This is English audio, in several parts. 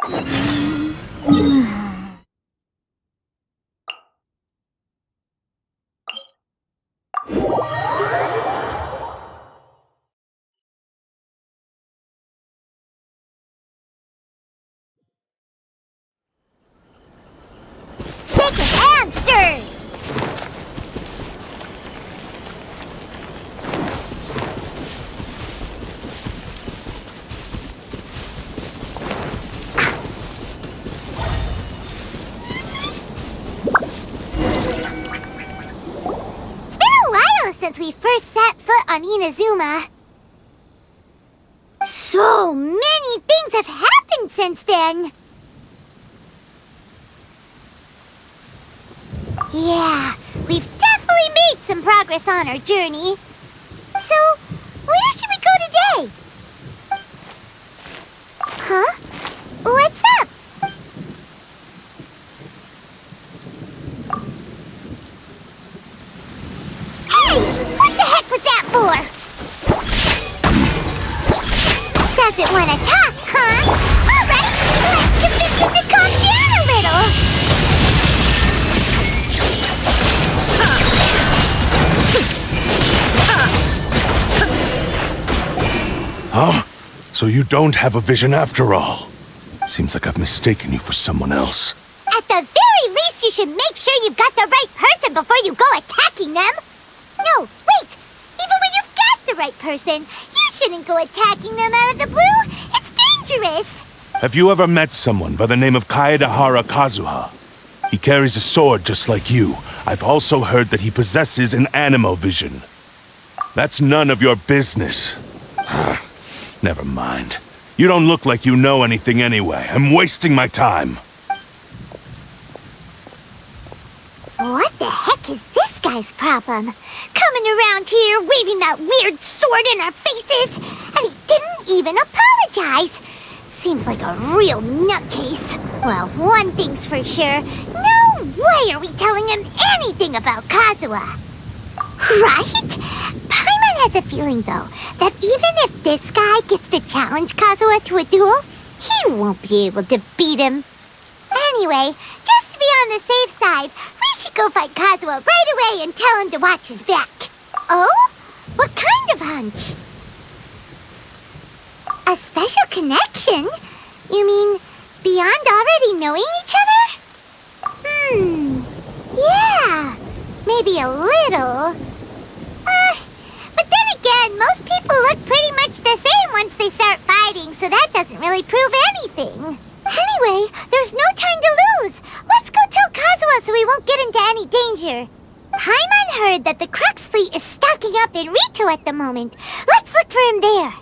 Shake it and stir! It's been a while since we first set foot on Inazuma. So many things have happened since then. Yeah, we've definitely made some progress on our journey. So, where should we go today? Huh? What's up? Hey! What the heck was that for? Doesn't want to talk, huh? Alright, let's convince him to calm down a little! Huh? So you don't have a vision after all? Seems like I've mistaken you for someone else. At the very least, you should make sure you've got the right person before you go attacking them. No, wait! Even when you've got the right person, you shouldn't go attacking them out of the blue. It's dangerous. Have you ever met someone by the name of Kazuha? He carries a sword just like you. I've also heard that he possesses an animo vision. That's none of your business. Never mind. You don't look like you know anything anyway. I'm wasting my time. What the heck is this guy's problem? Coming around here, waving that weird sword in our faces, and he didn't even apologize. Seems like a real nutcase. Well, one thing's for sure. No way are we telling him anything about Kazuha. Right? Paimon has a feeling, though, that even if this guy gets to challenge Kazuha to a duel, he won't be able to beat him. Anyway, just to be on the safe side, we should go fight Kazuha right away and tell him to watch his back. Oh? What kind of hunch? A special connection? You mean beyond already knowing each other? Yeah, maybe a little. But then again, most people look pretty much the same once they start fighting, so that doesn't really prove anything. Anyway, there's no time to lose. Let's go tell Kazuha so we won't get into any danger. Paimon heard that the Crux fleet is stocking up in Rito at the moment. Let's look for him there.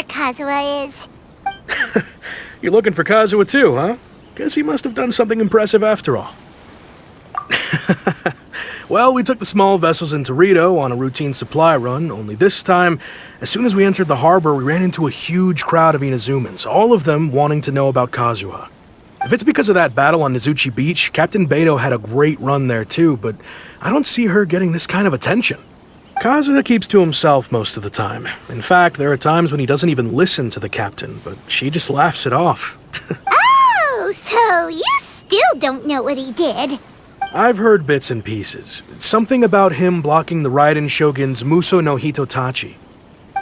Kazuha is. You're looking for Kazuha too, huh? Guess he must have done something impressive after all. Well, we took the small vessels into Rito on a routine supply run, only this time, as soon as we entered the harbor, we ran into a huge crowd of Inazumans, all of them wanting to know about Kazuha. If it's because of that battle on Nizuchi Beach, Captain Beto had a great run there too, but I don't see her getting this kind of attention. Kazuha keeps to himself most of the time. In fact, there are times when he doesn't even listen to the captain, but she just laughs it off. Oh, so you still don't know what he did? I've heard bits and pieces. Something about him blocking the Raiden Shogun's Muso no Hitotachi.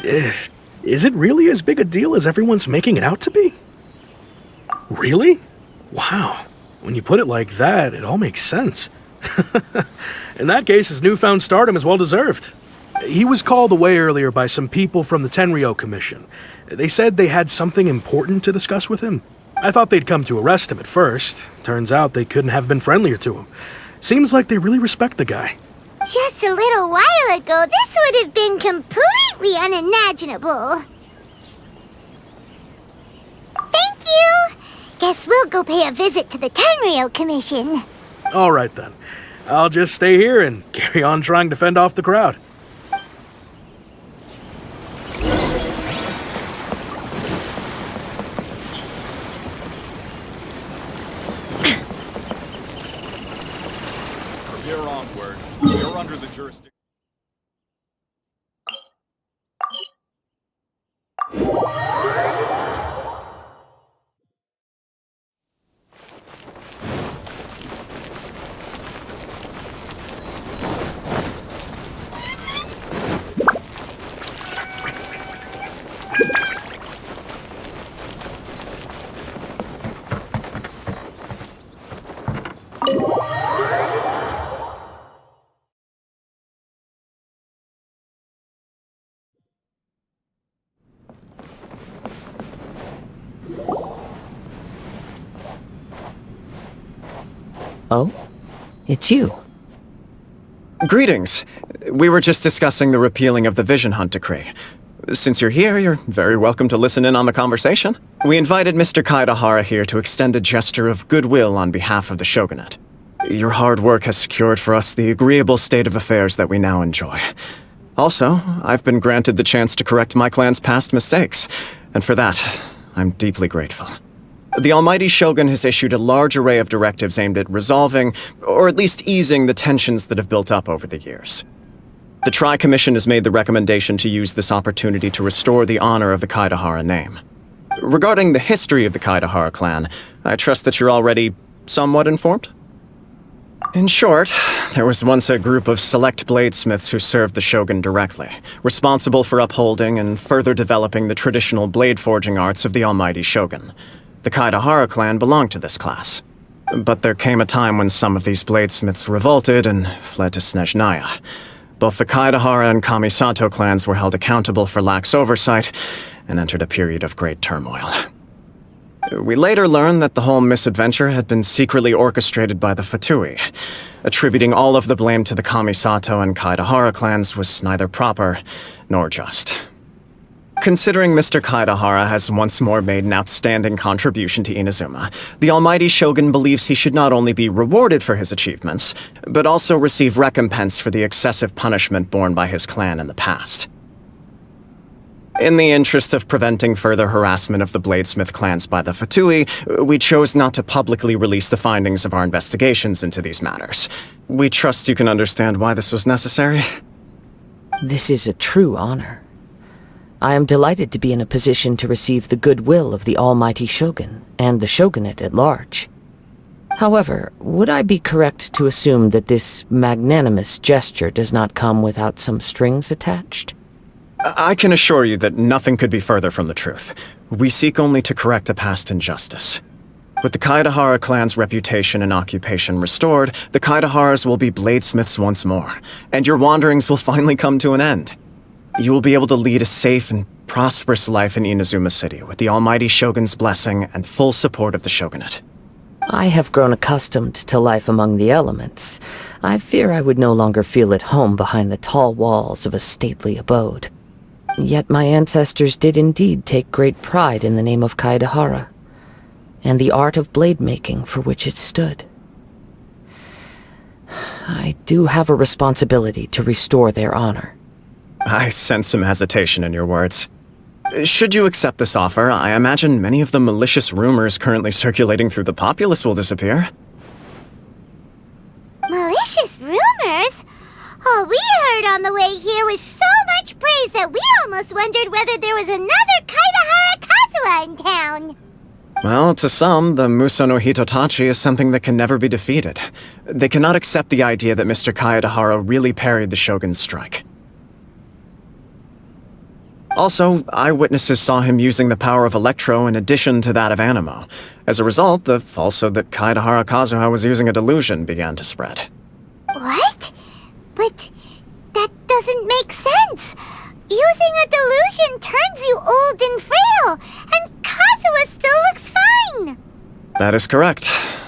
Is it really as big a deal as everyone's making it out to be? Really? Wow. When you put it like that, it all makes sense. In that case, his newfound stardom is well deserved. He was called away earlier by some people from the Tenryo Commission. They said they had something important to discuss with him. I thought they'd come to arrest him at first. Turns out they couldn't have been friendlier to him. Seems like they really respect the guy. Just a little while ago, this would have been completely unimaginable. Thank you! Guess we'll go pay a visit to the Tenryou Commission. All right then. I'll just stay here and carry on trying to fend off the crowd. From here onward, we are under the jurisdiction. Oh? It's you. Greetings. We were just discussing the repealing of the Vision Hunt Decree. Since you're here, you're very welcome to listen in on the conversation. We invited Mr. Kaedahara here to extend a gesture of goodwill on behalf of the Shogunate. Your hard work has secured for us the agreeable state of affairs that we now enjoy. Also, I've been granted the chance to correct my clan's past mistakes, and for that, I'm deeply grateful. The Almighty Shogun has issued a large array of directives aimed at resolving, or at least easing, the tensions that have built up over the years. The Tri-Commission has made the recommendation to use this opportunity to restore the honor of the Kaedahara name. Regarding the history of the Kaedahara clan, I trust that you're already somewhat informed? In short, there was once a group of select bladesmiths who served the Shogun directly, responsible for upholding and further developing the traditional blade forging arts of the Almighty Shogun. The Kaedahara clan belonged to this class. But there came a time when some of these bladesmiths revolted and fled to Snezhnaya. Both the Kaedahara and Kamisato clans were held accountable for lax oversight and entered a period of great turmoil. We later learned that the whole misadventure had been secretly orchestrated by the Fatui. Attributing all of the blame to the Kamisato and Kaedahara clans was neither proper nor just. Considering Mr. Kaedahara has once more made an outstanding contribution to Inazuma, the Almighty Shogun believes he should not only be rewarded for his achievements, but also receive recompense for the excessive punishment borne by his clan in the past. In the interest of preventing further harassment of the bladesmith clans by the Fatui, we chose not to publicly release the findings of our investigations into these matters. We trust you can understand why this was necessary. This is a true honor. I am delighted to be in a position to receive the goodwill of the Almighty Shogun and the Shogunate at large. However, would I be correct to assume that this magnanimous gesture does not come without some strings attached? I can assure you that nothing could be further from the truth. We seek only to correct a past injustice. With the Kaedahara clan's reputation and occupation restored, the Kaedaharas will be bladesmiths once more, and your wanderings will finally come to an end. You will be able to lead a safe and prosperous life in Inazuma City with the Almighty Shogun's blessing and full support of the Shogunate. I have grown accustomed to life among the elements. I fear I would no longer feel at home behind the tall walls of a stately abode. Yet my ancestors did indeed take great pride in the name of Kaedahara, and the art of blade making for which it stood. I do have a responsibility to restore their honor. I sense some hesitation in your words. Should you accept this offer, I imagine many of the malicious rumors currently circulating through the populace will disappear. Malicious rumors? All we heard on the way here was so much praise that we almost wondered whether there was another Kaedahara Kazuha in town. Well, to some, the Muso no Hitotachi is something that can never be defeated. They cannot accept the idea that Mr. Kaedahara really parried the Shogun's strike. Also, eyewitnesses saw him using the power of Electro in addition to that of Animo. As a result, the falsehood that Kaedahara Kazuha was using a delusion began to spread. What? But that doesn't make sense. Using a delusion turns you old and frail, and Kazuha still looks fine. That is correct.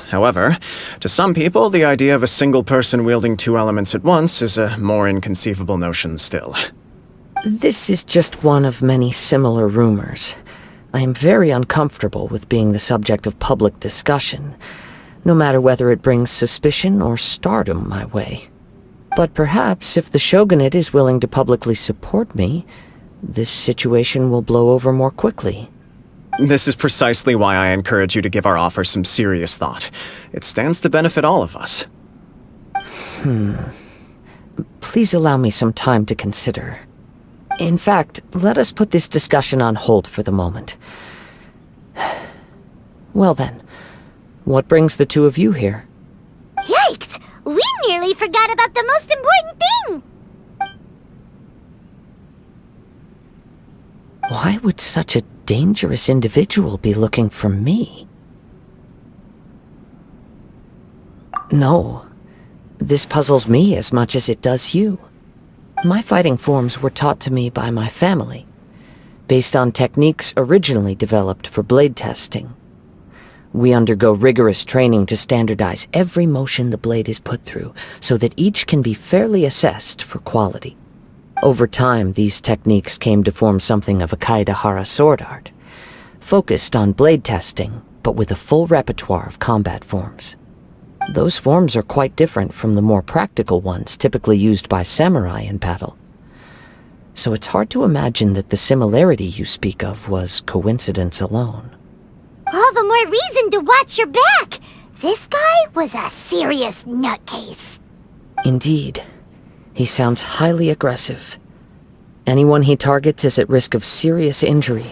However, to some people, the idea of a single person wielding two elements at once is a more inconceivable notion still. This is just one of many similar rumors. I am very uncomfortable with being the subject of public discussion, no matter whether it brings suspicion or stardom my way. But perhaps if the Shogunate is willing to publicly support me, this situation will blow over more quickly. This is precisely why I encourage you to give our offer some serious thought. It stands to benefit all of us. Please allow me some time to consider. In fact, let us put this discussion on hold for the moment. Well then, what brings the two of you here? Yikes! We nearly forgot about the most important thing! Why would such a dangerous individual be looking for me? No, this puzzles me as much as it does you. My fighting forms were taught to me by my family, based on techniques originally developed for blade testing. We undergo rigorous training to standardize every motion the blade is put through, so that each can be fairly assessed for quality. Over time, these techniques came to form something of a Kaedahara sword art, focused on blade testing, but with a full repertoire of combat forms. Those forms are quite different from the more practical ones typically used by samurai in battle. So it's hard to imagine that the similarity you speak of was coincidence alone. All the more reason to watch your back! This guy was a serious nutcase. Indeed. He sounds highly aggressive. Anyone he targets is at risk of serious injury,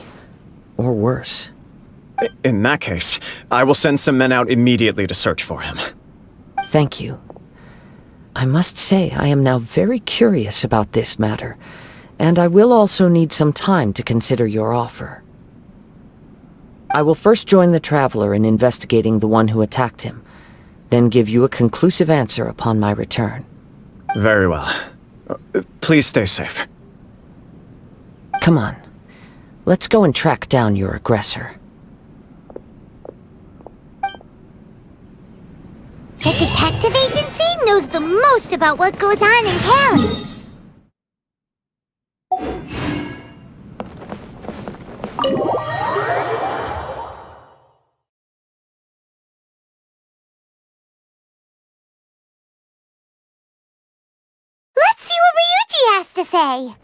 or worse. In that case, I will send some men out immediately to search for him. Thank you. I must say I am now very curious about this matter, and I will also need some time to consider your offer. I will first join the Traveler in investigating the one who attacked him, then give you a conclusive answer upon my return. Very well. Please stay safe. Come on. Let's go and track down your aggressor. The detective agency knows the most about what goes on in town. Let's see what Ryuji has to say.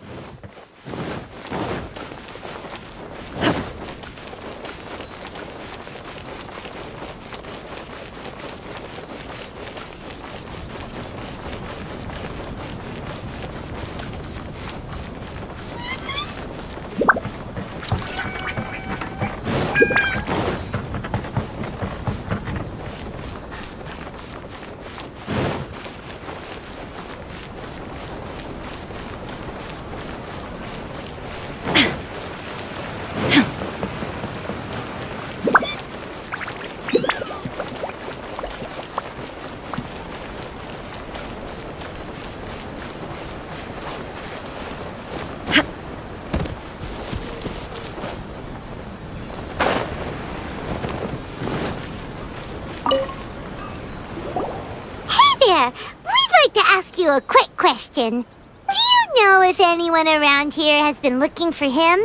We'd like to ask you a quick question. Do you know if anyone around here has been looking for him?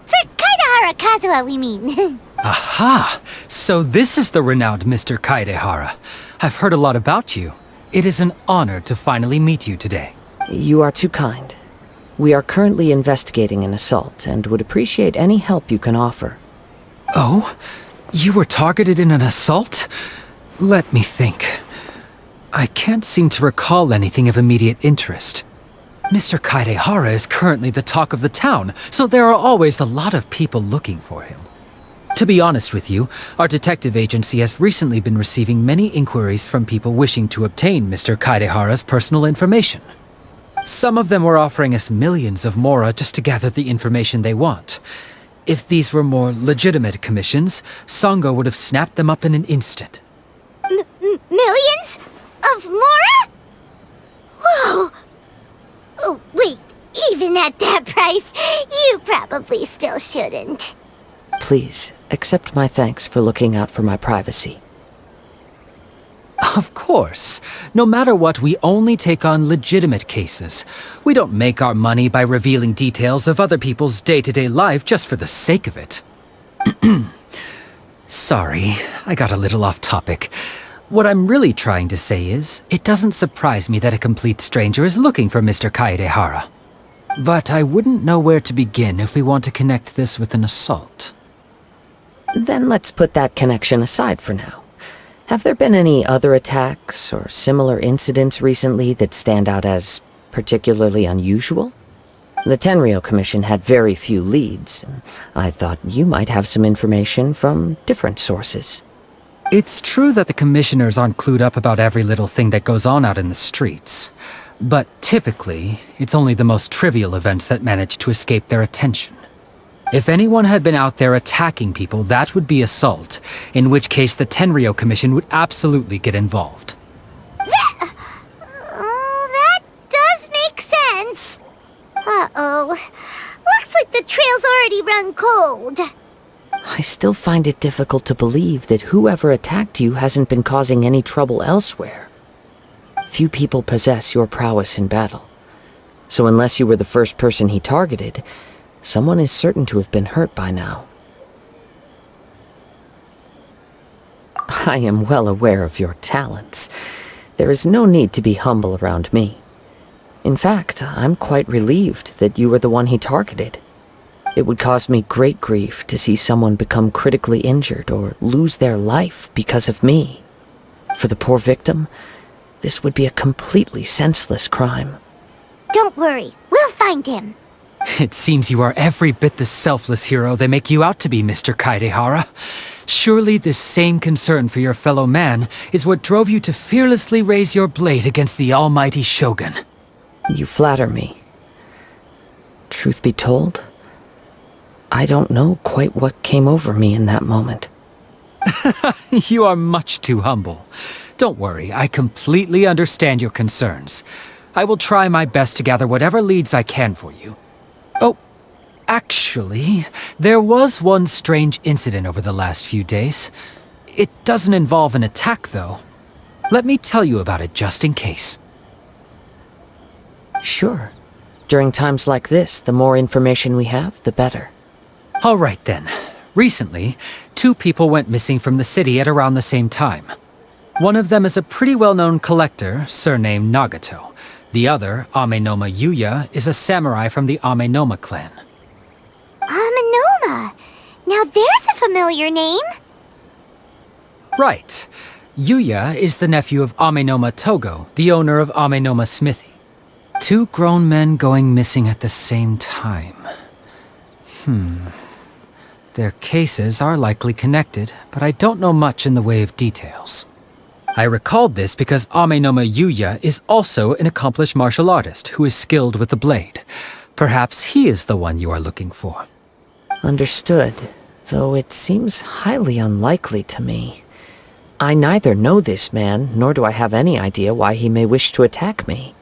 For Kaedahara Kazuha, we mean. Aha! So this is the renowned Mr. Kaedahara. I've heard a lot about you. It is an honor to finally meet you today. You are too kind. We are currently investigating an assault and would appreciate any help you can offer. Oh? You were targeted in an assault? Let me think. I can't seem to recall anything of immediate interest. Mr. Kaedahara is currently the talk of the town, so there are always a lot of people looking for him. To be honest with you, our detective agency has recently been receiving many inquiries from people wishing to obtain Mr. Kaedahara's personal information. Some of them were offering us millions of mora just to gather the information they want. If these were more legitimate commissions, Sango would have snapped them up in an instant. Millions? Of mora? Whoa! Oh, wait, even at that price, you probably still shouldn't. please, accept my thanks for looking out for my privacy. Of course. No matter what, we only take on legitimate cases. We don't make our money by revealing details of other people's day-to-day life just for the sake of it. Sorry, I got a little off topic. What I'm really trying to say is, it doesn't surprise me that a complete stranger is looking for Mr. Kaedehara. But I wouldn't know where to begin if we want to connect this with an assault. Then let's put that connection aside for now. Have there been any other attacks or similar incidents recently that stand out as particularly unusual? The Tenryou Commission had very few leads. I thought you might have some information from different sources. It's true that the commissioners aren't clued up about every little thing that goes on out in the streets. But typically, it's only the most trivial events that manage to escape their attention. If anyone had been out there attacking people, that would be assault, in which case the Tenryou Commission would absolutely get involved. That does make sense. Uh-oh. Looks like the trail's already run cold. I still find it difficult to believe that whoever attacked you hasn't been causing any trouble elsewhere. Few people possess your prowess in battle. So unless you were the first person he targeted, someone is certain to have been hurt by now. I am well aware of your talents. There is no need to be humble around me. In fact, I'm quite relieved that you were the one he targeted. It would cause me great grief to see someone become critically injured or lose their life because of me. For the poor victim, this would be a completely senseless crime. Don't worry, we'll find him. It seems you are every bit the selfless hero they make you out to be, Mr. Kaedehara. Surely this same concern for your fellow man is what drove you to fearlessly raise your blade against the almighty Shogun. You flatter me. Truth be told, I don't know quite what came over me in that moment. You are much too humble. Don't worry, I completely understand your concerns. I will try my best to gather whatever leads I can for you. Oh, actually, there was one strange incident over the last few days. It doesn't involve an attack, though. Let me tell you about it just in case. Sure. During times like this, the more information we have, the better. All right then. Recently, 2 people went missing from the city at around the same time. One of them is a pretty well-known collector, surnamed Nagato. The other, Amenoma Yuya, is a samurai from the Amenoma clan. Amenoma! Now there's a familiar name. Right. Yuya is the nephew of Amenoma Togo, the owner of Amenoma Smithy. 2 grown men going missing at the same time. Their cases are likely connected, but I don't know much in the way of details. I recalled this because Amenoma Yuya is also an accomplished martial artist who is skilled with the blade. Perhaps he is the one you are looking for. Understood, though it seems highly unlikely to me. I neither know this man, nor do I have any idea why he may wish to attack me.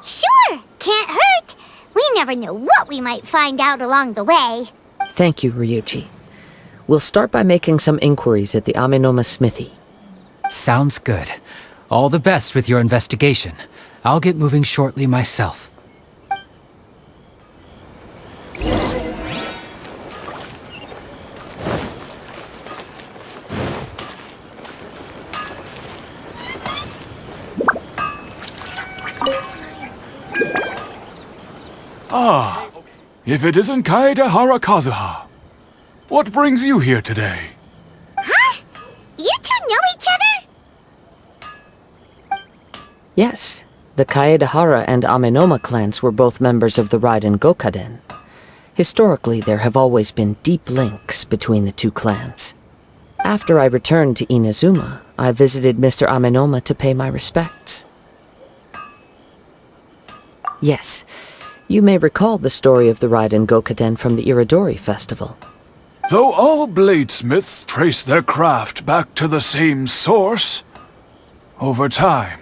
Sure, can't hurt. We never know what we might find out along the way. Thank you, Ryuji. We'll start by making some inquiries at the Amenoma Smithy. Sounds good. All the best with your investigation. I'll get moving shortly myself. Ah, if it isn't Kaedehara Kazuha. What brings you here today? Huh? You two know each other? Yes, the Kaedehara and Amenoma clans were both members of the Raiden Gokaden. Historically, there have always been deep links between the 2 clans. After I returned to Inazuma, I visited Mr. Amenoma to pay my respects. Yes, you may recall the story of the Raiden Gokaden from the Iridori Festival. Though all bladesmiths trace their craft back to the same source, over time,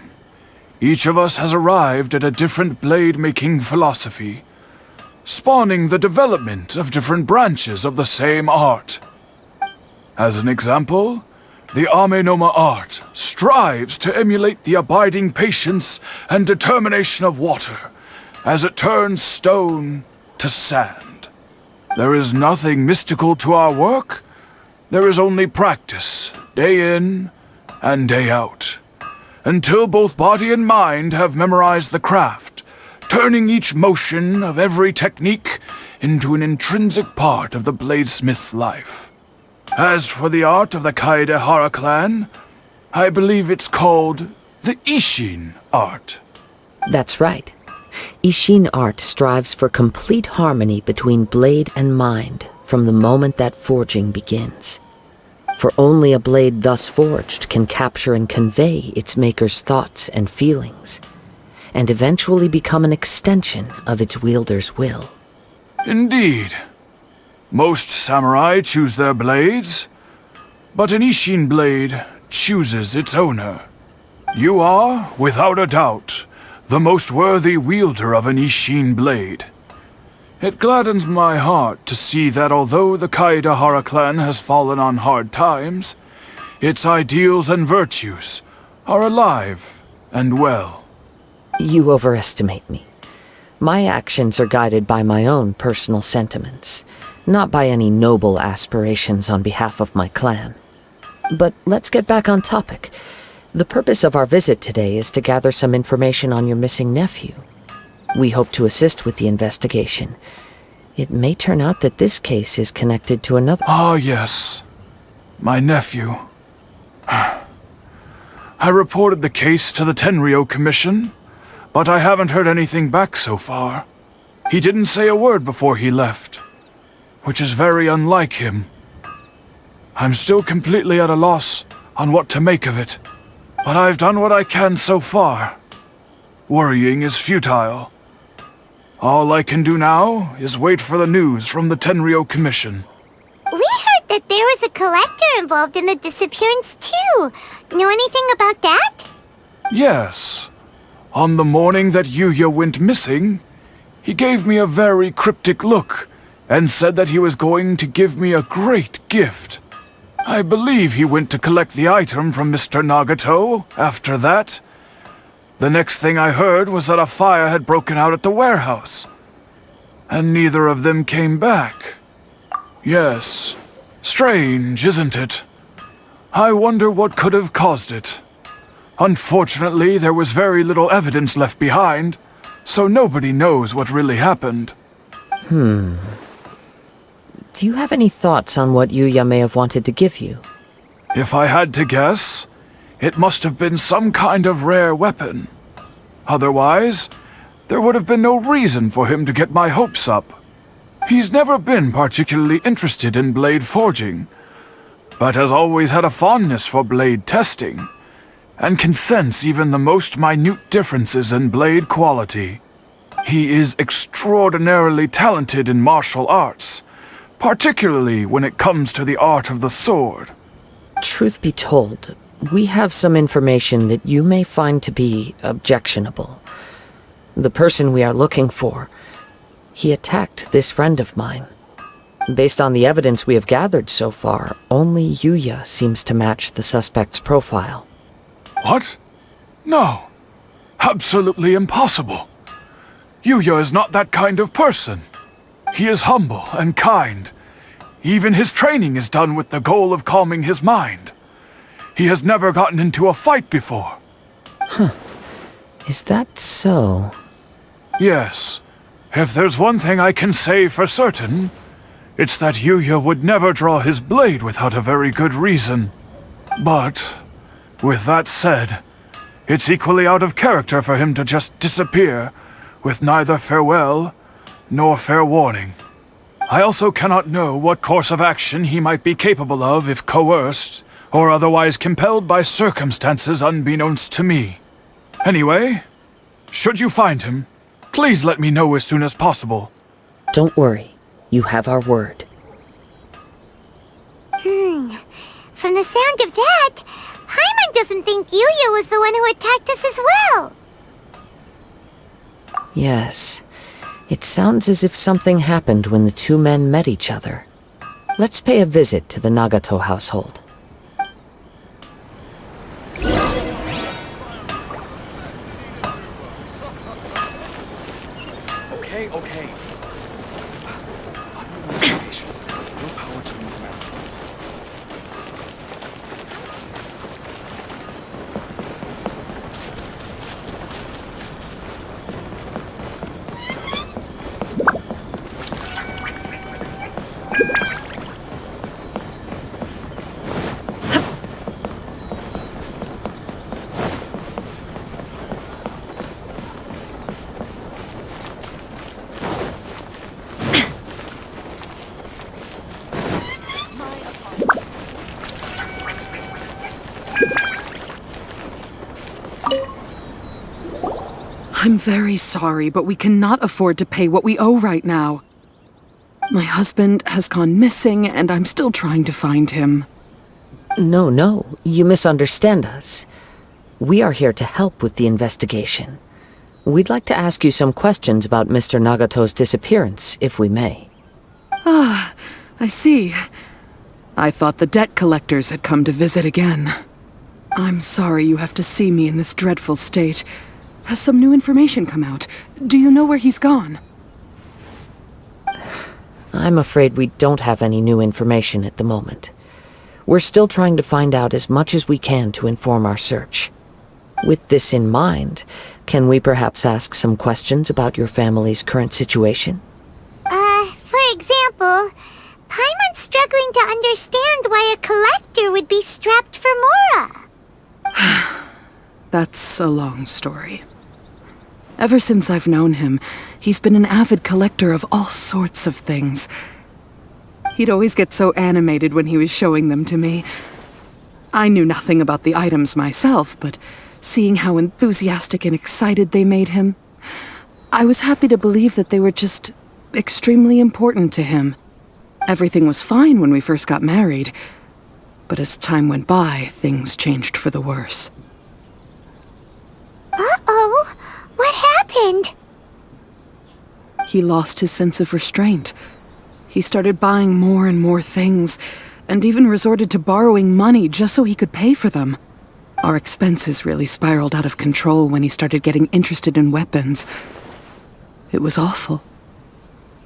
each of us has arrived at a different blade-making philosophy. spawning the development of different branches of the same art. As an example, the Amenoma art strives to emulate the abiding patience and determination of water as it turns stone to sand. There is nothing mystical to our work. There is only practice, day in and day out, until both body and mind have memorized the craft, turning each motion of every technique into an intrinsic part of the bladesmith's life. As for the art of the Kaedehara clan, I believe it's called the Ishin art. That's right. Ishin art strives for complete harmony between blade and mind from the moment that forging begins. For only a blade thus forged can capture and convey its maker's thoughts and feelings, and eventually become an extension of its wielder's will. Indeed. Most samurai choose their blades, but an Ishin blade chooses its owner. You are, without a doubt, the most worthy wielder of an Ishin blade. It gladdens my heart to see that although the Kaedehara clan has fallen on hard times, its ideals and virtues are alive and well. You overestimate me. My actions are guided by my own personal sentiments, not by any noble aspirations on behalf of my clan. But let's get back on topic. The purpose of our visit today is to gather some information on your missing nephew. We hope to assist with the investigation. It may turn out that this case is connected to another— Ah, yes. My nephew. I reported the case to the Tenryo Commission, but I haven't heard anything back so far. He didn't say a word before he left, which is very unlike him. I'm still completely at a loss on what to make of it, but I've done what I can so far. Worrying is futile. All I can do now is wait for the news from the Tenryo Commission. We heard that there was a collector involved in the disappearance too. Know anything about that? Yes. On the morning that Yuya went missing, he gave me a very cryptic look and said that he was going to give me a great gift. I believe he went to collect the item from Mr. Nagato after that. The next thing I heard was that a fire had broken out at the warehouse, and neither of them came back. Yes, strange, isn't it? I wonder what could have caused it. Unfortunately, there was very little evidence left behind, so nobody knows what really happened. Do you have any thoughts on what Yuya may have wanted to give you? If I had to guess, it must have been some kind of rare weapon. Otherwise, there would have been no reason for him to get my hopes up. He's never been particularly interested in blade forging, but has always had a fondness for blade testing, and can sense even the most minute differences in blade quality. He is extraordinarily talented in martial arts, particularly when it comes to the art of the sword. Truth be told, we have some information that you may find to be objectionable. The person we are looking for, he attacked this friend of mine. Based on the evidence we have gathered so far, only Yuya seems to match the suspect's profile. What? No. Absolutely impossible. Yuya is not that kind of person. He is humble and kind. Even his training is done with the goal of calming his mind. He has never gotten into a fight before. Is that so? Yes. If there's one thing I can say for certain, it's that Yuya would never draw his blade without a very good reason. But, with that said, it's equally out of character for him to just disappear, with neither farewell nor fair warning. I also cannot know what course of action he might be capable of if coerced, or otherwise compelled by circumstances unbeknownst to me. Anyway, should you find him, please let me know as soon as possible. Don't worry. You have our word. From the sound of that, Paimon doesn't think Yuya was the one who attacked us as well. Yes. It sounds as if something happened when the two men met each other. Let's pay a visit to the Nagato household. Okay. Patience, no power to move mountains. I'm very sorry, but we cannot afford to pay what we owe right now. My husband has gone missing, and I'm still trying to find him. No, you misunderstand us. We are here to help with the investigation. We'd like to ask you some questions about Mr. Nagato's disappearance, if we may. Ah, I see. I thought the debt collectors had come to visit again. I'm sorry you have to see me in this dreadful state. Has some new information come out? Do you know where he's gone? I'm afraid we don't have any new information at the moment. We're still trying to find out as much as we can to inform our search. With this in mind, can we perhaps ask some questions about your family's current situation? For example, Paimon's struggling to understand why a collector would be strapped for Mora. That's a long story. Ever since I've known him, he's been an avid collector of all sorts of things. He'd always get so animated when he was showing them to me. I knew nothing about the items myself, but seeing how enthusiastic and excited they made him, I was happy to believe that they were just extremely important to him. Everything was fine when we first got married, but as time went by, things changed for the worse. Uh-oh! What happened? He lost his sense of restraint. He started buying more and more things, and even resorted to borrowing money just so he could pay for them. Our expenses really spiraled out of control when he started getting interested in weapons. It was awful.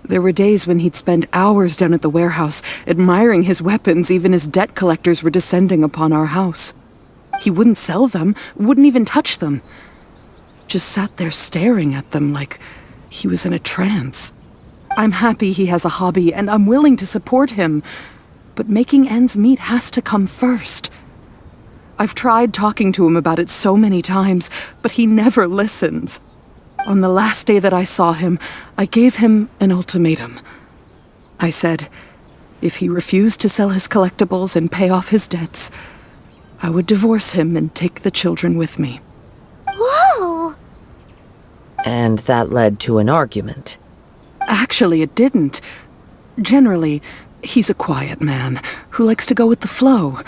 There were days when he'd spend hours down at the warehouse, admiring his weapons even as debt collectors were descending upon our house. He wouldn't sell them, wouldn't even touch them. Just sat there staring at them like he was in a trance. I'm happy he has a hobby, and I'm willing to support him. But making ends meet has to come first. I've tried talking to him about it so many times, but he never listens. On the last day that I saw him, I gave him an ultimatum. I said, if he refused to sell his collectibles and pay off his debts, I would divorce him and take the children with me. Whoa! And that led to an argument. Actually, it didn't. Generally, he's a quiet man who likes to go with the flow.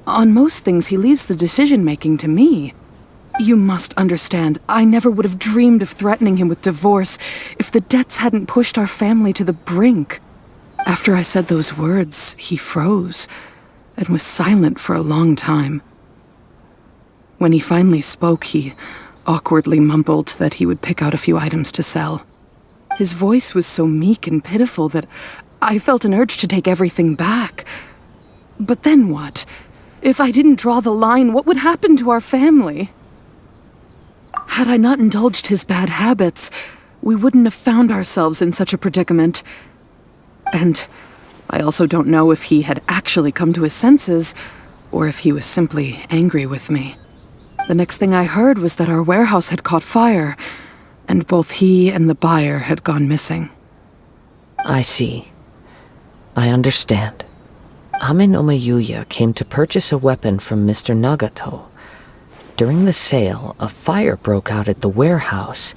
On most things, he leaves the decision-making to me. You must understand, I never would have dreamed of threatening him with divorce if the debts hadn't pushed our family to the brink. After I said those words, he froze and was silent for a long time. When he finally spoke, he awkwardly mumbled that he would pick out a few items to sell. His voice was so meek and pitiful that I felt an urge to take everything back. But then what? If I didn't draw the line, what would happen to our family? Had I not indulged his bad habits, we wouldn't have found ourselves in such a predicament. And I also don't know if he had actually come to his senses, or if he was simply angry with me. The next thing I heard was that our warehouse had caught fire, and both he and the buyer had gone missing. I see. I understand. Amenoma Yuya came to purchase a weapon from Mr. Nagato. During the sale, a fire broke out at the warehouse,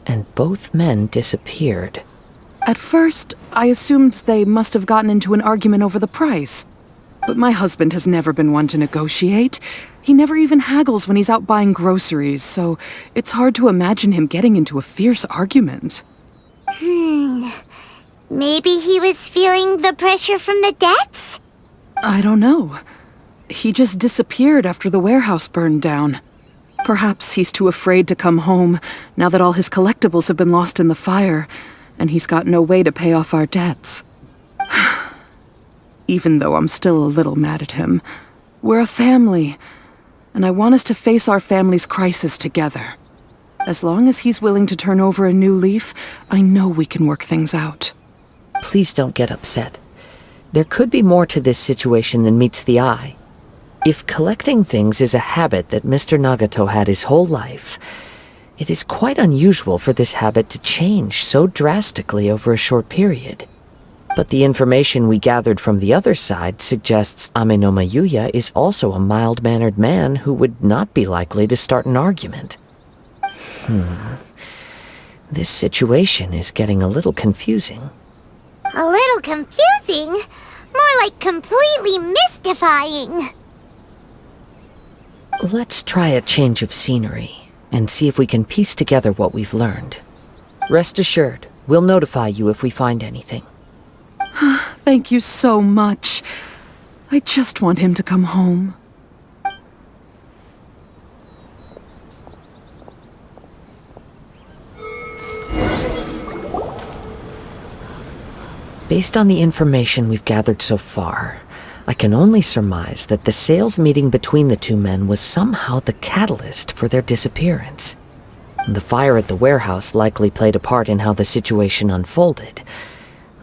and both men disappeared. At first, I assumed they must have gotten into an argument over the price. But my husband has never been one to negotiate. He never even haggles when he's out buying groceries, so it's hard to imagine him getting into a fierce argument. Maybe he was feeling the pressure from the debts? I don't know. He just disappeared after the warehouse burned down. Perhaps he's too afraid to come home now that all his collectibles have been lost in the fire, and he's got no way to pay off our debts. Even though I'm still a little mad at him, we're a family, and I want us to face our family's crisis together. As long as he's willing to turn over a new leaf, I know we can work things out. Please don't get upset. There could be more to this situation than meets the eye. If collecting things is a habit that Mr. Nagato had his whole life, it is quite unusual for this habit to change so drastically over a short period. But the information we gathered from the other side suggests Amenoma Yuya is also a mild-mannered man who would not be likely to start an argument. This situation is getting a little confusing. A little confusing? More like completely mystifying. Let's try a change of scenery and see if we can piece together what we've learned. Rest assured, we'll notify you if we find anything. Thank you so much. I just want him to come home. Based on the information we've gathered so far, I can only surmise that the sales meeting between the two men was somehow the catalyst for their disappearance. The fire at the warehouse likely played a part in how the situation unfolded,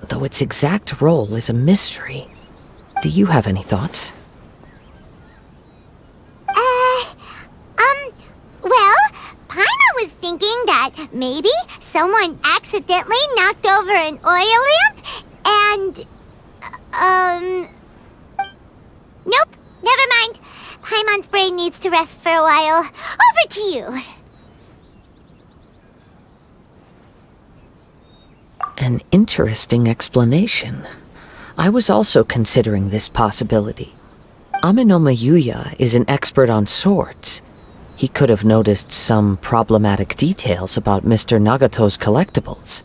though its exact role is a mystery. Do you have any thoughts? Well, Paimon was thinking that maybe someone accidentally knocked over an oil lamp and, nope, never mind. Paimon's brain needs to rest for a while. Over to you. An interesting explanation. I was also considering this possibility. Amenoma Yuya is an expert on swords. He could have noticed some problematic details about Mr. Nagato's collectibles.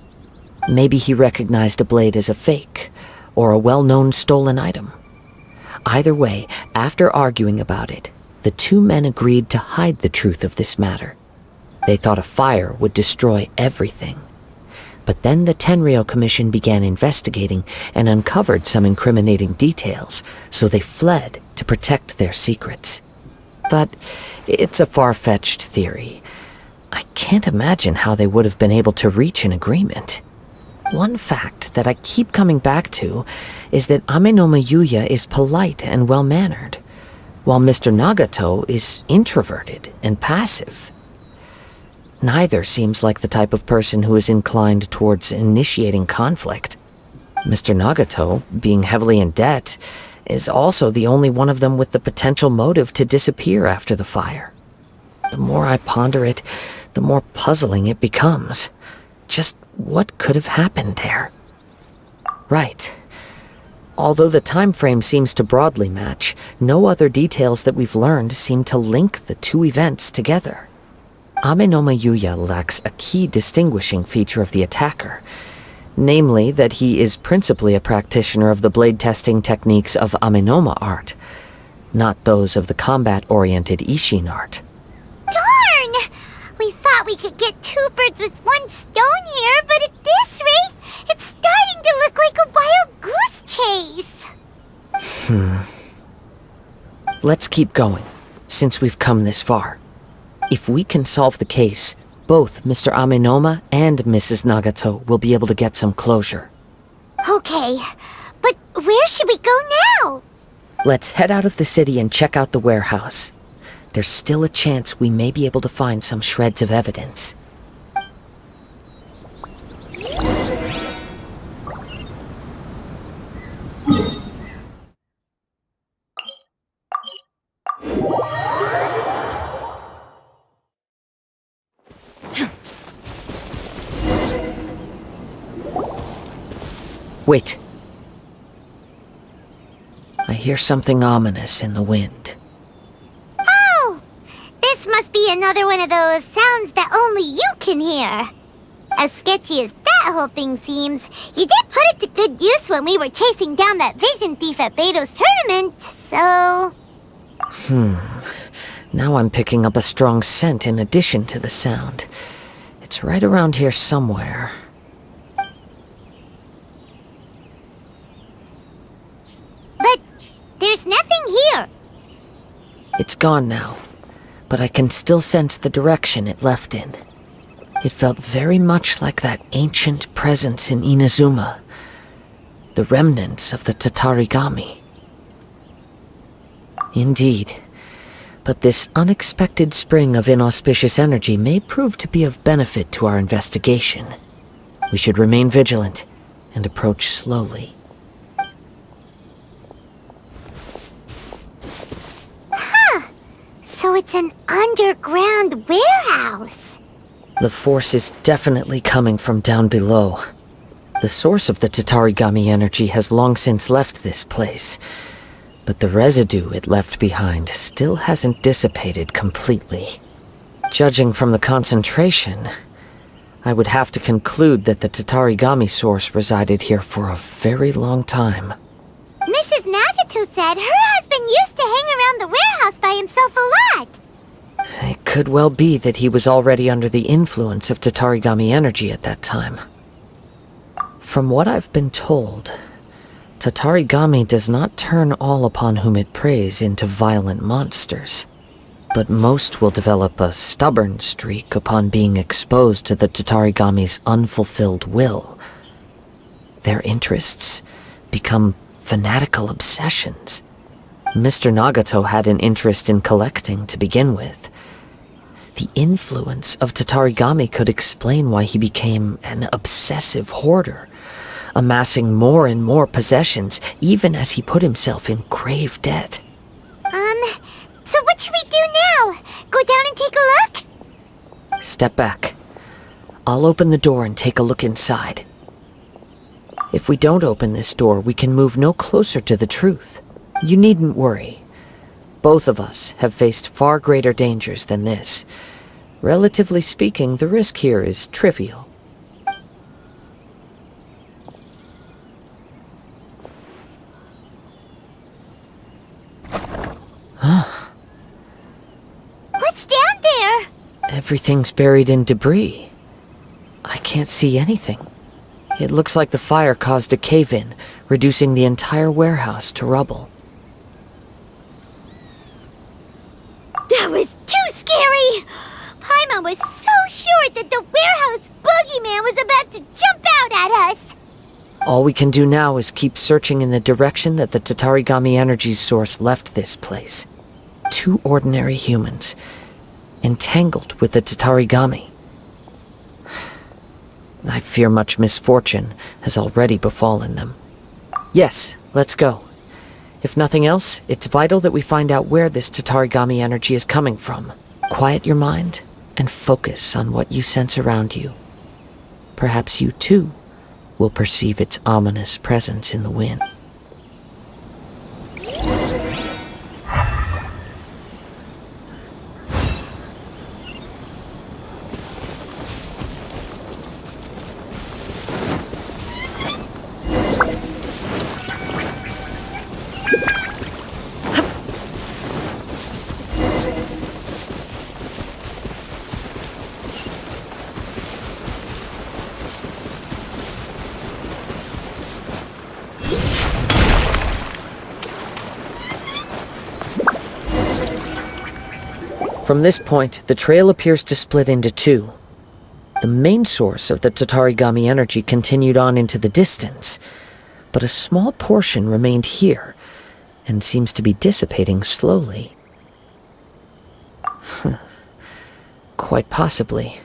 Maybe he recognized a blade as a fake, or a well-known stolen item. Either way, after arguing about it, the two men agreed to hide the truth of this matter. They thought a fire would destroy everything. But then the Tenryou Commission began investigating and uncovered some incriminating details, so they fled to protect their secrets. But it's a far-fetched theory. I can't imagine how they would have been able to reach an agreement. One fact that I keep coming back to is that Amenoma Yuya is polite and well-mannered, while Mr. Nagato is introverted and passive. Neither seems like the type of person who is inclined towards initiating conflict. Mr. Nagato, being heavily in debt, is also the only one of them with the potential motive to disappear after the fire. The more I ponder it, the more puzzling it becomes. Just what could have happened there? Right. Although the time frame seems to broadly match, no other details that we've learned seem to link the two events together. Amenoma Yuya lacks a key distinguishing feature of the attacker, namely that he is principally a practitioner of the blade testing techniques of Amenoma art, not those of the combat-oriented Ishin art. Darn! We thought we could get two birds with one stone here, but at this rate, it's starting to look like a wild goose chase. Let's keep going, since we've come this far. If we can solve the case, both Mr. Amenoma and Mrs. Nagato will be able to get some closure. Okay, but where should we go now? Let's head out of the city and check out the warehouse. There's still a chance we may be able to find some shreds of evidence. Wait. I hear something ominous in the wind. Oh! This must be another one of those sounds that only you can hear. As sketchy as that that whole thing seems. You did put it to good use when we were chasing down that vision thief at Beto's tournament, so... Now I'm picking up a strong scent in addition to the sound. It's right around here somewhere. But there's nothing here. It's gone now, but I can still sense the direction it left in. It felt very much like that ancient presence in Inazuma, the remnants of the Tatarigami. Indeed, but this unexpected spring of inauspicious energy may prove to be of benefit to our investigation. We should remain vigilant and approach slowly. So it's an underground warehouse. The force is definitely coming from down below. The source of the Tatarigami energy has long since left this place, but the residue it left behind still hasn't dissipated completely. Judging from the concentration, I would have to conclude that the Tatarigami source resided here for a very long time. Mrs. Nagato said her husband used to hang around the warehouse by himself a lot. It could well be that he was already under the influence of Tatarigami energy at that time. From what I've been told, Tatarigami does not turn all upon whom it preys into violent monsters, but most will develop a stubborn streak upon being exposed to the Tatarigami's unfulfilled will. Their interests become fanatical obsessions. Mr. Nagato had an interest in collecting to begin with. The influence of Tatarigami could explain why he became an obsessive hoarder, amassing more and more possessions even as he put himself in grave debt. So what should we do now? Go down and take a look? Step back. I'll open the door and take a look inside. If we don't open this door, we can move no closer to the truth. You needn't worry. Both of us have faced far greater dangers than this. Relatively speaking, the risk here is trivial. What's down there? Everything's buried in debris. I can't see anything. It looks like the fire caused a cave-in, reducing the entire warehouse to rubble. That was too scary! Paimon was so sure that the warehouse boogeyman was about to jump out at us! All we can do now is keep searching in the direction that the Tatarigami energy's source left this place. 2 ordinary humans, entangled with the Tatarigami. I fear much misfortune has already befallen them. Yes, let's go. If nothing else, it's vital that we find out where this Tatarigami energy is coming from. Quiet your mind and focus on what you sense around you. Perhaps you too will perceive its ominous presence in the wind. From this point, the trail appears to split into 2. The main source of the Tatarigami energy continued on into the distance, but a small portion remained here, and seems to be dissipating slowly. Quite possibly.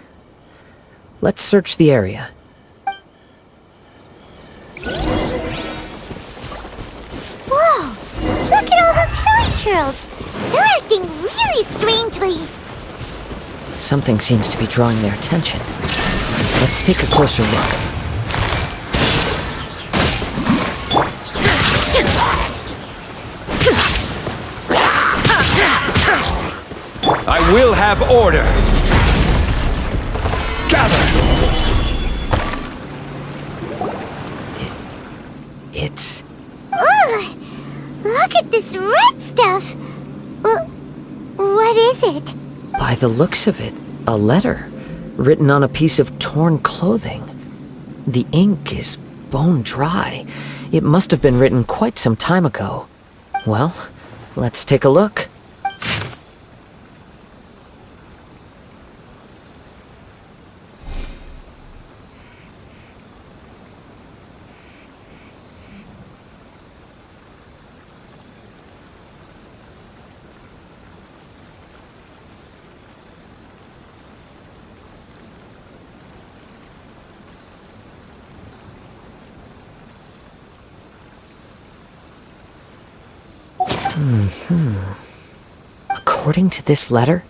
Let's search the area. Whoa! Look at all those hilly churls! They're acting really strangely. Something seems to be drawing their attention. Let's take a closer look. I will have order. Gather. the looks of it, a letter, written on a piece of torn clothing. The ink is bone dry. It must have been written quite some time ago. Well, let's take a look. According to this letter,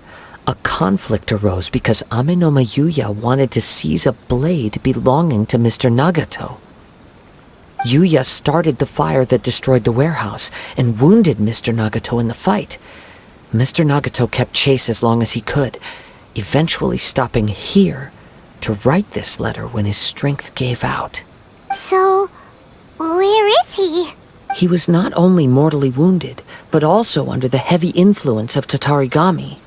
a conflict arose because Ame no Yuya wanted to seize a blade belonging to Mr. Nagato. Yuya started the fire that destroyed the warehouse and wounded Mr. Nagato in the fight. Mr. Nagato kept chase as long as he could, eventually stopping here to write this letter when his strength gave out. So, where is he? He was not only mortally wounded, but also under the heavy influence of Tatarigami.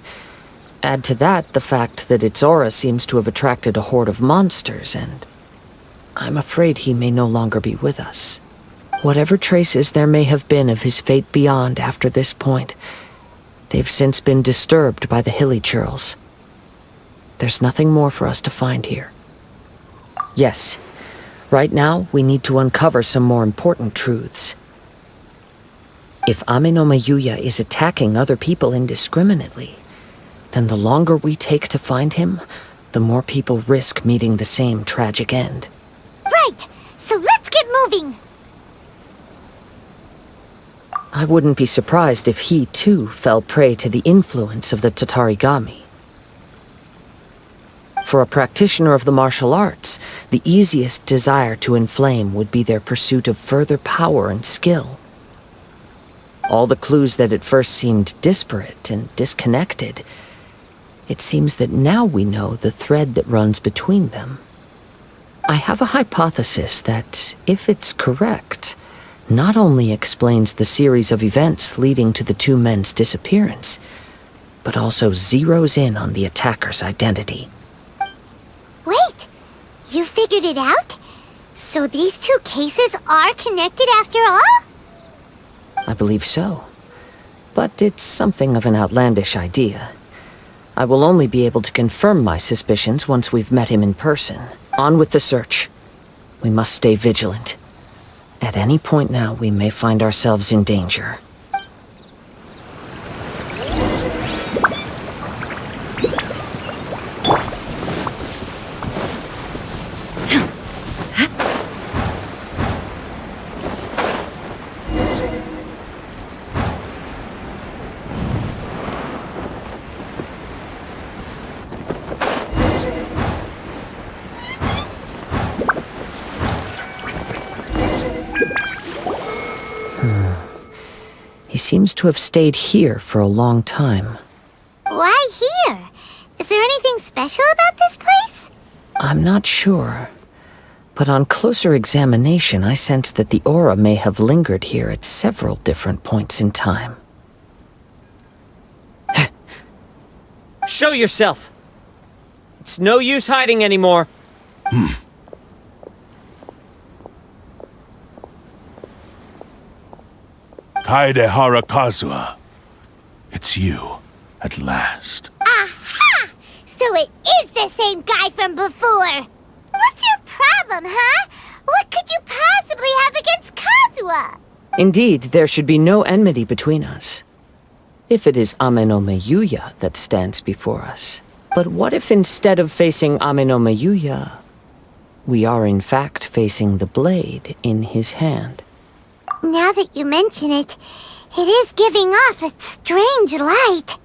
Add to that the fact that its aura seems to have attracted a horde of monsters, and I'm afraid he may no longer be with us. Whatever traces there may have been of his fate beyond after this point, they've since been disturbed by the hilly churls. There's nothing more for us to find here. Yes, right now we need to uncover some more important truths. If Ame no Yuya is attacking other people indiscriminately, then the longer we take to find him, the more people risk meeting the same tragic end. Right, so let's get moving. I wouldn't be surprised if he too fell prey to the influence of the Tatarigami. For a practitioner of the martial arts, the easiest desire to inflame would be their pursuit of further power and skill. All the clues that at first seemed disparate and disconnected, it seems that now we know the thread that runs between them. I have a hypothesis that, if it's correct, not only explains the series of events leading to the two men's disappearance, but also zeroes in on the attacker's identity. Wait, you figured it out? So these two cases are connected after all? I believe so. But it's something of an outlandish idea. I will only be able to confirm my suspicions once we've met him in person. On with the search. We must stay vigilant. At any point now, we may find ourselves in danger. He seems to have stayed here for a long time. Why here? Is there anything special about this place? I'm not sure. But on closer examination, I sense that the aura may have lingered here at several different points in time. Show yourself! It's no use hiding anymore. Kaedehara Kazuha. It's you, at last. Aha! So it is the same guy from before! What's your problem, huh? What could you possibly have against Kazuha? Indeed, there should be no enmity between us. If it is Ame no Yuya that stands before us. But what if instead of facing Ame no Yuya, we are in fact facing the blade in his hand? Now that you mention it, it is giving off a strange light.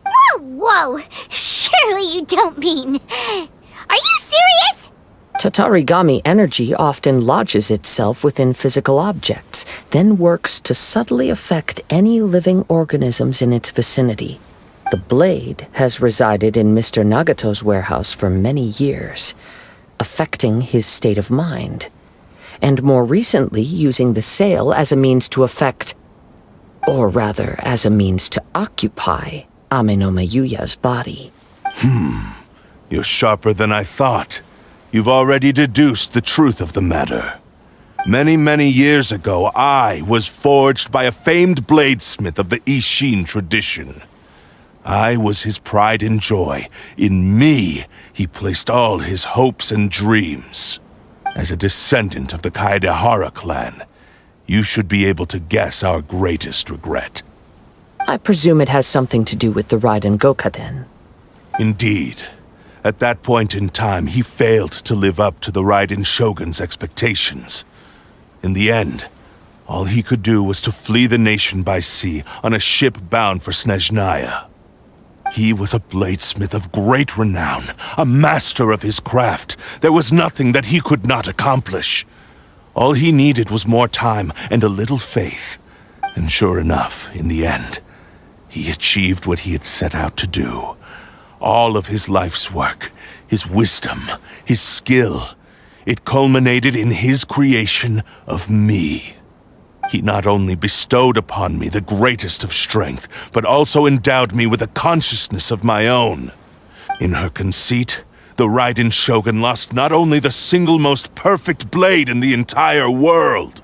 Whoa, whoa! Surely you don't mean... Are you serious? Tatarigami energy often lodges itself within physical objects, then works to subtly affect any living organisms in its vicinity. The blade has resided in Mr. Nagato's warehouse for many years, affecting his state of mind, and more recently using the sale as a means to affect, or rather as a means to occupy, Ame no Yuya's body. You're sharper than I thought. You've already deduced the truth of the matter. Many, many years ago, I was forged by a famed bladesmith of the Ishin tradition. I was his pride and joy. In me, he placed all his hopes and dreams. As a descendant of the Kaedehara clan, you should be able to guess our greatest regret. I presume it has something to do with the Raiden Gokaden. Indeed. At that point in time, he failed to live up to the Raiden Shogun's expectations. In the end, all he could do was to flee the nation by sea on a ship bound for Snezhnaya. He was a bladesmith of great renown, a master of his craft. There was nothing that he could not accomplish. All he needed was more time and a little faith. And sure enough, in the end, he achieved what he had set out to do. All of his life's work, his wisdom, his skill, it culminated in his creation of me. He not only bestowed upon me the greatest of strength, but also endowed me with a consciousness of my own. In her conceit, the Raiden Shogun lost not only the single most perfect blade in the entire world,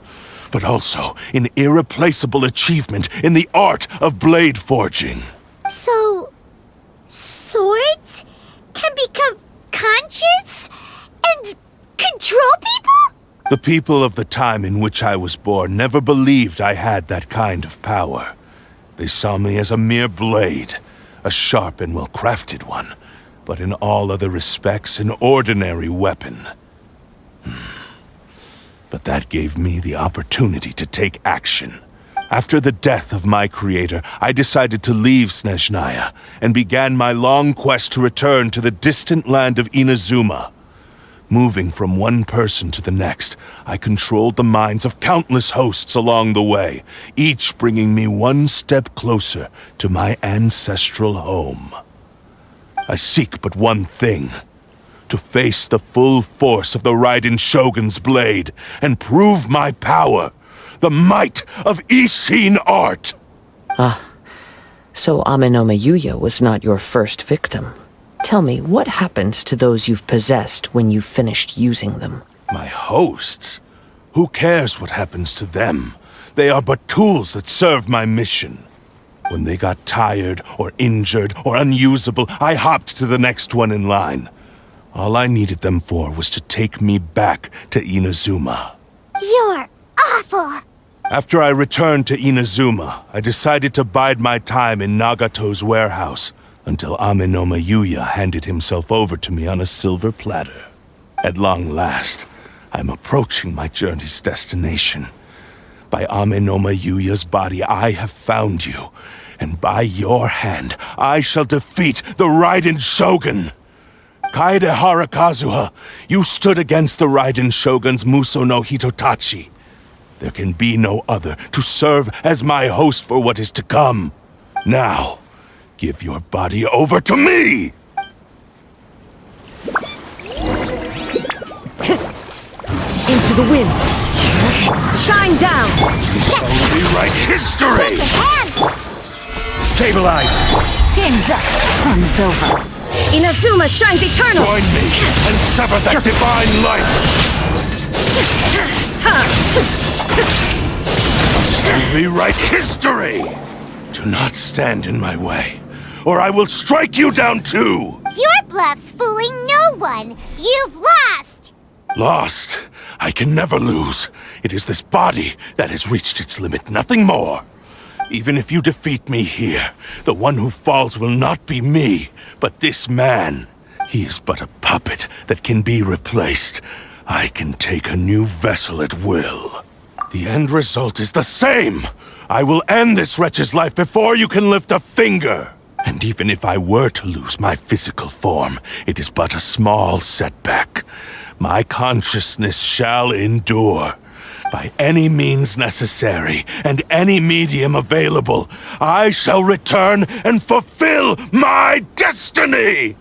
but also an irreplaceable achievement in the art of blade forging. So, swords can become conscious and control people? The people of the time in which I was born never believed I had that kind of power. They saw me as a mere blade, a sharp and well-crafted one, but in all other respects an ordinary weapon. But that gave me the opportunity to take action. After the death of my creator, I decided to leave Snezhnaya and began my long quest to return to the distant land of Inazuma. Moving from one person to the next, I controlled the minds of countless hosts along the way, each bringing me one step closer to my ancestral home. I seek but one thing: to face the full force of the Raiden Shogun's blade and prove my power, the might of Ishin art. So Amenoma Yuya was not your first victim. Tell me, what happens to those you've possessed when you've finished using them? My hosts? Who cares what happens to them? They are but tools that serve my mission. When they got tired, or injured, or unusable, I hopped to the next one in line. All I needed them for was to take me back to Inazuma. You're awful! After I returned to Inazuma, I decided to bide my time in Nagato's warehouse until Amenoma Yuya handed himself over to me on a silver platter. At long last, I'm approaching my journey's destination. By Amenoma Yuya's body, I have found you, and by your hand, I shall defeat the Raiden Shogun. Kaedehara Kazuha, you stood against the Raiden Shogun's Muso no Hitotachi. There can be no other to serve as my host for what is to come. Now, give your body over to me! Into the wind! Shine down! Rewrite history! Stabilize! Game's up. Fun's over. Inazuma shines eternal! Join me and sever that divine light! Rewrite history! Do not stand in my way, or I will strike you down too! Your bluff's fooling no one! You've lost! Lost? I can never lose. It is this body that has reached its limit, nothing more. Even if you defeat me here, the one who falls will not be me, but this man. He is but a puppet that can be replaced. I can take a new vessel at will. The end result is the same! I will end this wretch's life before you can lift a finger! And even if I were to lose my physical form, it is but a small setback. My consciousness shall endure. By any means necessary, and any medium available, I shall return and fulfill my destiny!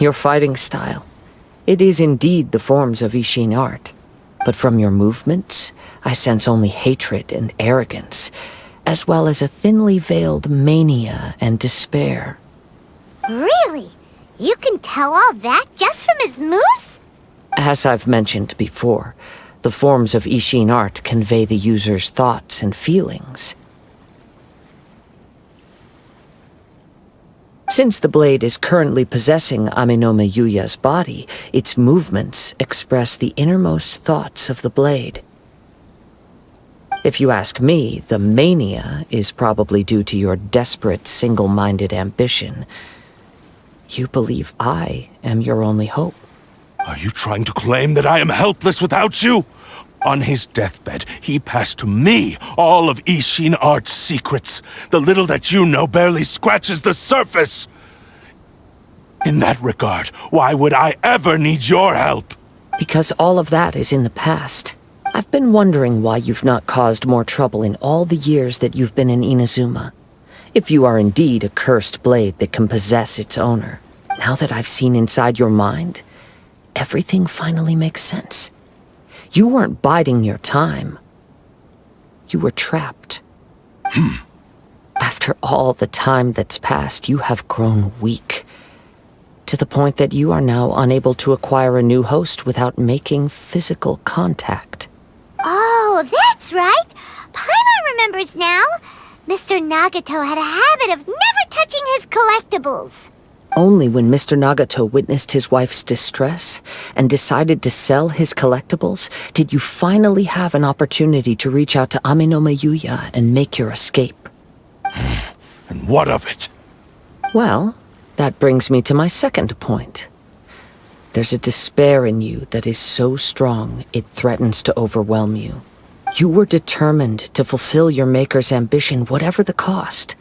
Your fighting style. It is indeed the forms of Ishin art. But from your movements, I sense only hatred and arrogance, as well as a thinly veiled mania and despair. Really? You can tell all that just from his moves? As I've mentioned before, the forms of Ishin art convey the user's thoughts and feelings. Since the blade is currently possessing Amenome Yuya's body, its movements express the innermost thoughts of the blade. If you ask me, the mania is probably due to your desperate, single-minded ambition. You believe I am your only hope. Are you trying to claim that I am helpless without you? On his deathbed, he passed to me all of Ishin art's secrets. The little that you know barely scratches the surface. In that regard, why would I ever need your help? Because all of that is in the past. I've been wondering why you've not caused more trouble in all the years that you've been in Inazuma. If you are indeed a cursed blade that can possess its owner. Now that I've seen inside your mind, everything finally makes sense. You weren't biding your time. You were trapped. After all the time that's passed, you have grown weak. To the point that you are now unable to acquire a new host without making physical contact. Oh, that's right. Paimon remembers now. Mr. Nagato had a habit of never touching his collectibles. Only when Mr. Nagato witnessed his wife's distress and decided to sell his collectibles did you finally have an opportunity to reach out to Amenome Yuya and make your escape. And what of it? Well, that brings me to my second point. There's a despair in you that is so strong it threatens to overwhelm you. You were determined to fulfill your maker's ambition, whatever the cost.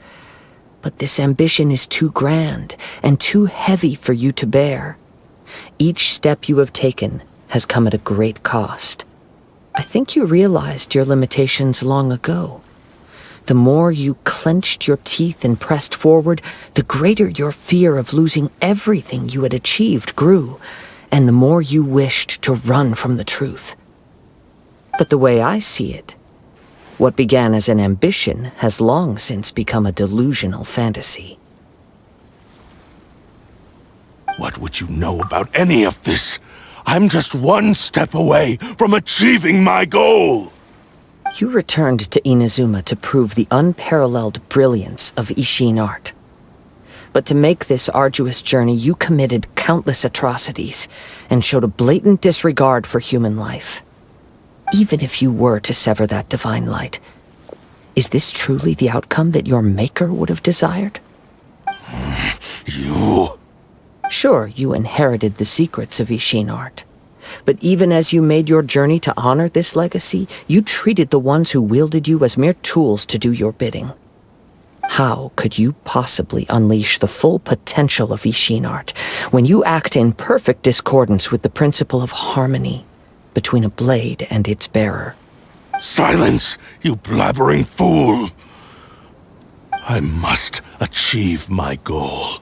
But this ambition is too grand and too heavy for you to bear. Each step you have taken has come at a great cost. I think you realized your limitations long ago. The more you clenched your teeth and pressed forward, the greater your fear of losing everything you had achieved grew, and the more you wished to run from the truth. But the way I see it, what began as an ambition has long since become a delusional fantasy. What would you know about any of this? I'm just one step away from achieving my goal! You returned to Inazuma to prove the unparalleled brilliance of Ishin art. But to make this arduous journey, you committed countless atrocities and showed a blatant disregard for human life. Even if you were to sever that divine light, is this truly the outcome that your maker would have desired? You... Sure, you inherited the secrets of Ishin art. But even as you made your journey to honor this legacy, you treated the ones who wielded you as mere tools to do your bidding. How could you possibly unleash the full potential of Ishin art when you act in perfect discordance with the principle of harmony between a blade and its bearer? Silence, you blabbering fool! I must achieve my goal.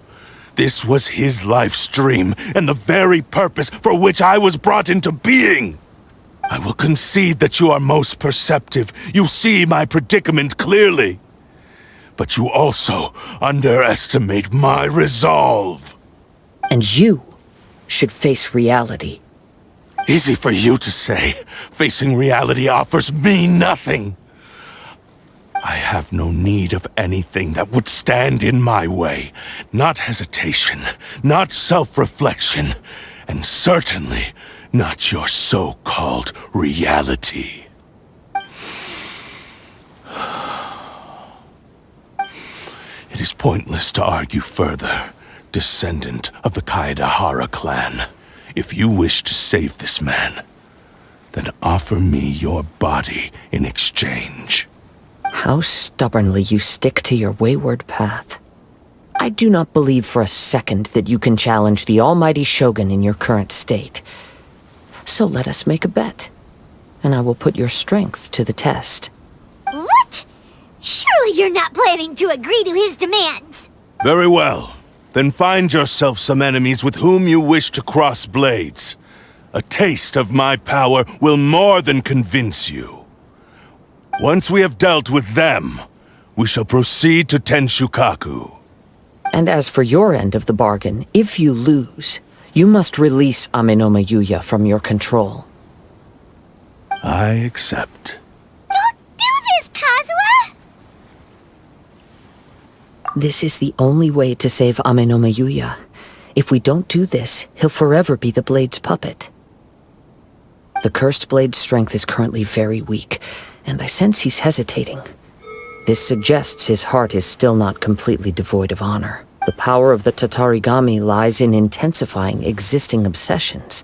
This was his life's dream, and the very purpose for which I was brought into being. I will concede that you are most perceptive. You see my predicament clearly. But you also underestimate my resolve. And you should face reality. Easy for you to say. Facing reality offers me nothing. I have no need of anything that would stand in my way. Not hesitation, not self-reflection, and certainly not your so-called reality. It is pointless to argue further, descendant of the Kaedahara clan. If you wish to save this man, then offer me your body in exchange. How stubbornly you stick to your wayward path. I do not believe for a second that you can challenge the almighty Shogun in your current state. So let us make a bet, and I will put your strength to the test. What? Surely you're not planning to agree to his demands. Very well. Then find yourself some enemies with whom you wish to cross blades. A taste of my power will more than convince you. Once we have dealt with them, we shall proceed to Tenshukaku. And as for your end of the bargain, if you lose, you must release Amenoma Yuya from your control. I accept. Don't do this, Kazuha! This is the only way to save Amenoma Yuya. If we don't do this, he'll forever be the Blade's puppet. The Cursed Blade's strength is currently very weak, and I sense he's hesitating. This suggests his heart is still not completely devoid of honor. The power of the Tatarigami lies in intensifying existing obsessions.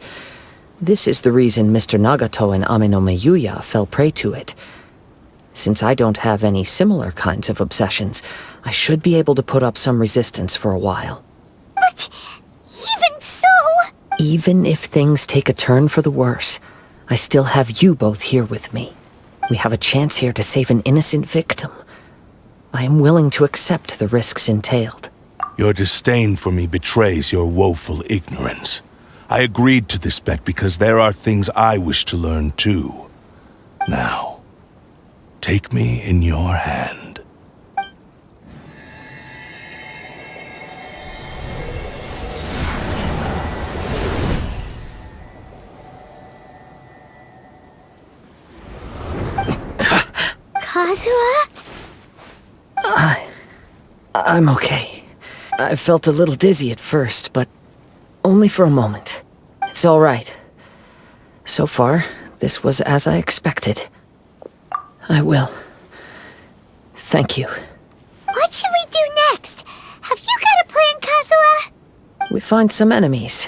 This is the reason Mr. Nagato and Amenoma Yuya fell prey to it. Since I don't have any similar kinds of obsessions, I should be able to put up some resistance for a while. But even so... Even if things take a turn for the worse, I still have you both here with me. We have a chance here to save an innocent victim. I am willing to accept the risks entailed. Your disdain for me betrays your woeful ignorance. I agreed to this bet because there are things I wish to learn too. Now, take me in your hand. Kazuha? I'm okay. I felt a little dizzy at first, but only for a moment. It's all right. So far, this was as I expected. I will. Thank you. What should we do next? Have you got a plan, Kazuha? We find some enemies.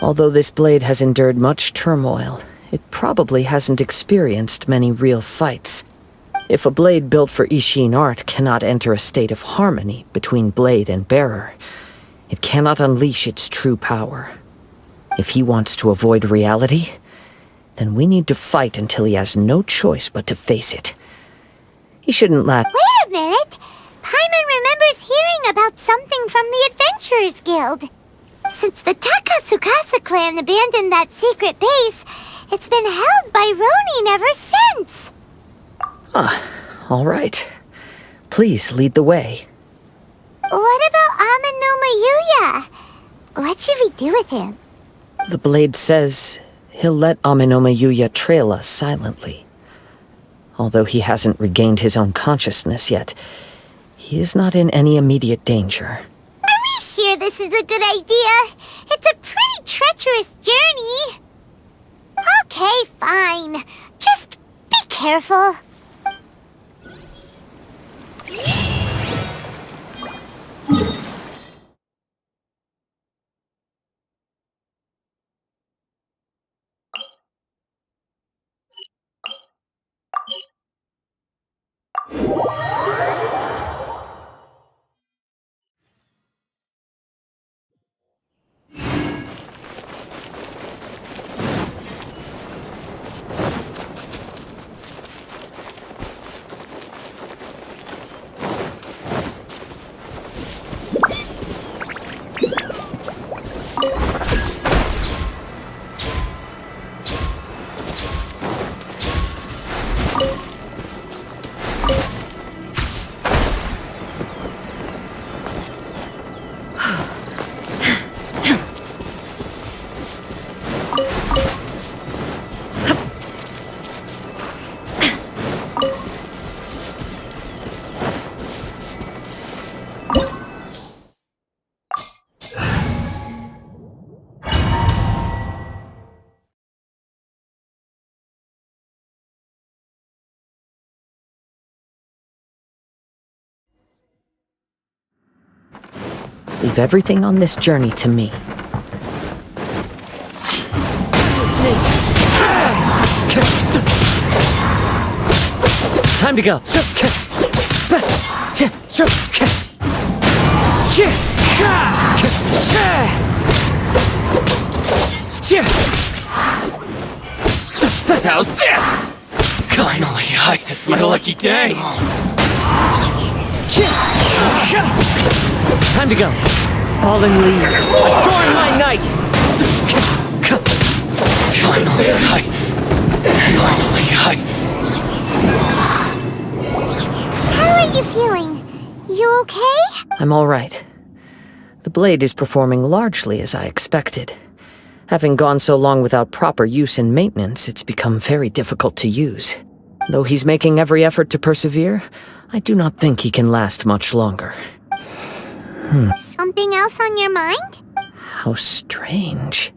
Although this blade has endured much turmoil, it probably hasn't experienced many real fights. If a blade built for Ishin art cannot enter a state of harmony between blade and bearer, it cannot unleash its true power. If he wants to avoid reality, then we need to fight until he has no choice but to face it. He shouldn't let— Wait a minute! Paimon remembers hearing about something from the Adventurers Guild. Since the Takasukasa clan abandoned that secret base, it's been held by Ronin ever since. All right. Please lead the way. What about Amenoma Yuya? What should we do with him? The blade says he'll let Amenoma Yuya trail us silently. Although he hasn't regained his own consciousness yet, he is not in any immediate danger. Are we sure this is a good idea? It's a pretty treacherous journey. Okay, fine. Just be careful. Leave everything on this journey to me. Time to go. How's this? Finally, it's my lucky day. Time to go. Fallen leaves, adorn my night! Finally, How are you feeling? You okay? I'm all right. The blade is performing largely as I expected. Having gone so long without proper use and maintenance, it's become very difficult to use. Though he's making every effort to persevere, I do not think he can last much longer. Something else on your mind? How strange.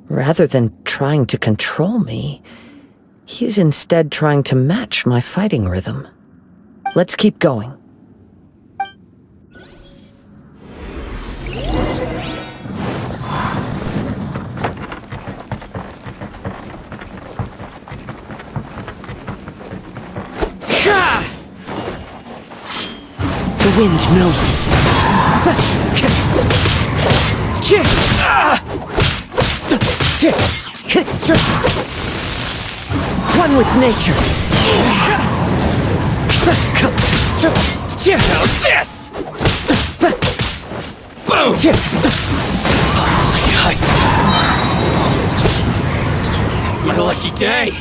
Rather than trying to control me, he is instead trying to match my fighting rhythm. Let's keep going. The wind knows me. One with nature. How's this? It's my lucky day.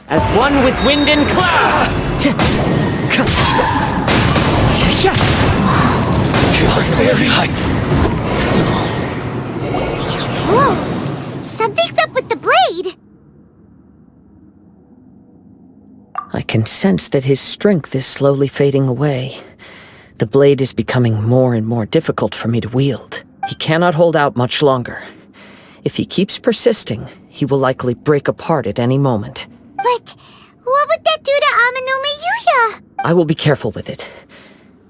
As one with wind and cloud. Very high. Whoa! Something's up with the blade! I can sense that his strength is slowly fading away. The blade is becoming more and more difficult for me to wield. He cannot hold out much longer. If he keeps persisting, he will likely break apart at any moment. But what would that do to Amanome Yuya? I will be careful with it.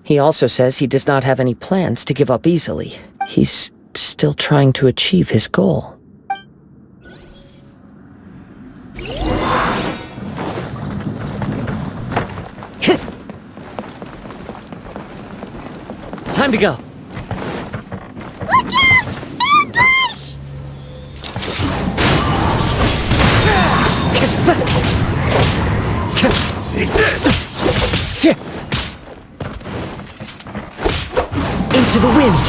He also says he does not have any plans to give up easily. He's still trying to achieve his goal. Time to go. Look out! Ambush! Take this! Into the wind!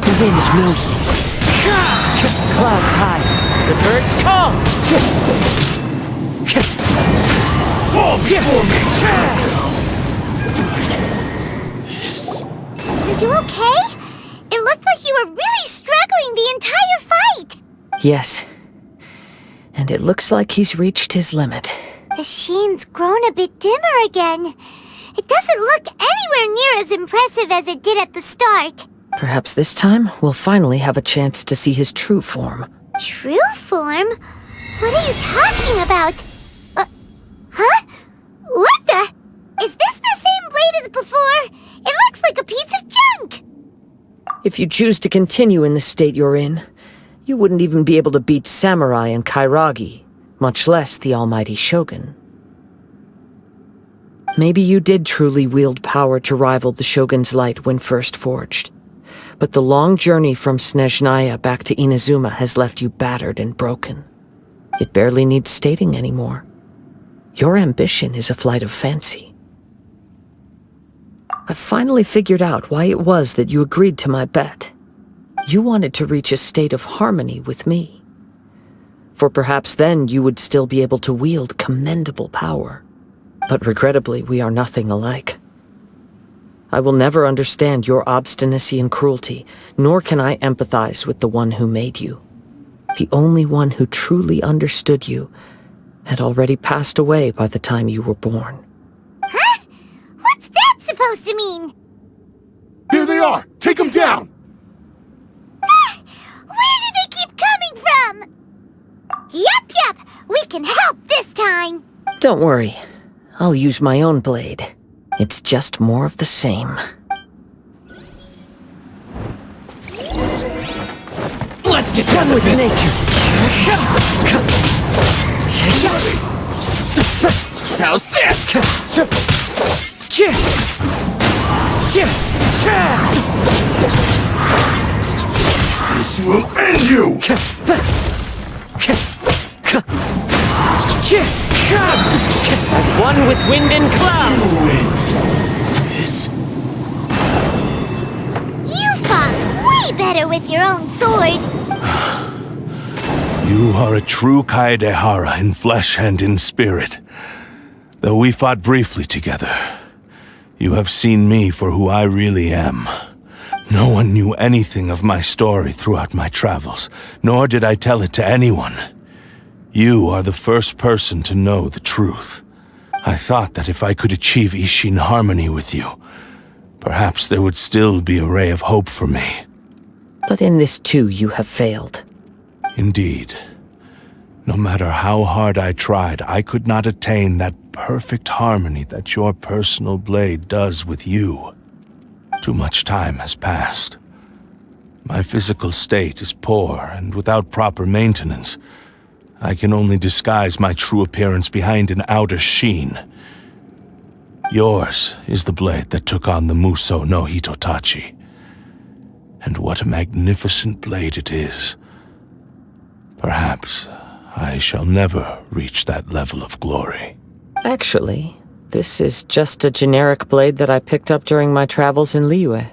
The wind knows me. Clouds high. The birds call. Fall before me. Are you okay? It looked like you were really struggling the entire fight! Yes. And it looks like he's reached his limit. The sheen's grown a bit dimmer again. It doesn't look anywhere near as impressive as it did at the start. Perhaps this time, we'll finally have a chance to see his true form. True form? What are you talking about? Huh? What the? Is this the same blade as before? It looks like a piece of junk! If you choose to continue in the state you're in, you wouldn't even be able to beat Samurai and Kairagi, much less the almighty Shogun. Maybe you did truly wield power to rival the Shogun's light when first forged. But the long journey from Snezhnaya back to Inazuma has left you battered and broken. It barely needs stating anymore. Your ambition is a flight of fancy. I've finally figured out why it was that you agreed to my bet. You wanted to reach a state of harmony with me. For perhaps then you would still be able to wield commendable power. But regrettably, we are nothing alike. I will never understand your obstinacy and cruelty, nor can I empathize with the one who made you. The only one who truly understood you had already passed away by the time you were born. Huh? What's that supposed to mean? There they are! Take them down! Where do they keep coming from? Yup, we can help this time. Don't worry. I'll use my own blade. It's just more of the same. Let's get done with nature. How's this? This will end you! As one with wind and cloud. You fought way better with your own sword. You are a true Kaedehara in flesh and in spirit. Though we fought briefly together, you have seen me for who I really am. No one knew anything of my story throughout my travels, nor did I tell it to anyone. You are the first person to know the truth. I thought that if I could achieve Ishin harmony with you, perhaps there would still be a ray of hope for me. But in this too, you have failed. Indeed. No matter how hard I tried, I could not attain that perfect harmony that your personal blade does with you. Too much time has passed. My physical state is poor, and without proper maintenance, I can only disguise my true appearance behind an outer sheen. Yours is the blade that took on the Muso no Hitotachi. And what a magnificent blade it is. Perhaps I shall never reach that level of glory. Actually, this is just a generic blade that I picked up during my travels in Liyue.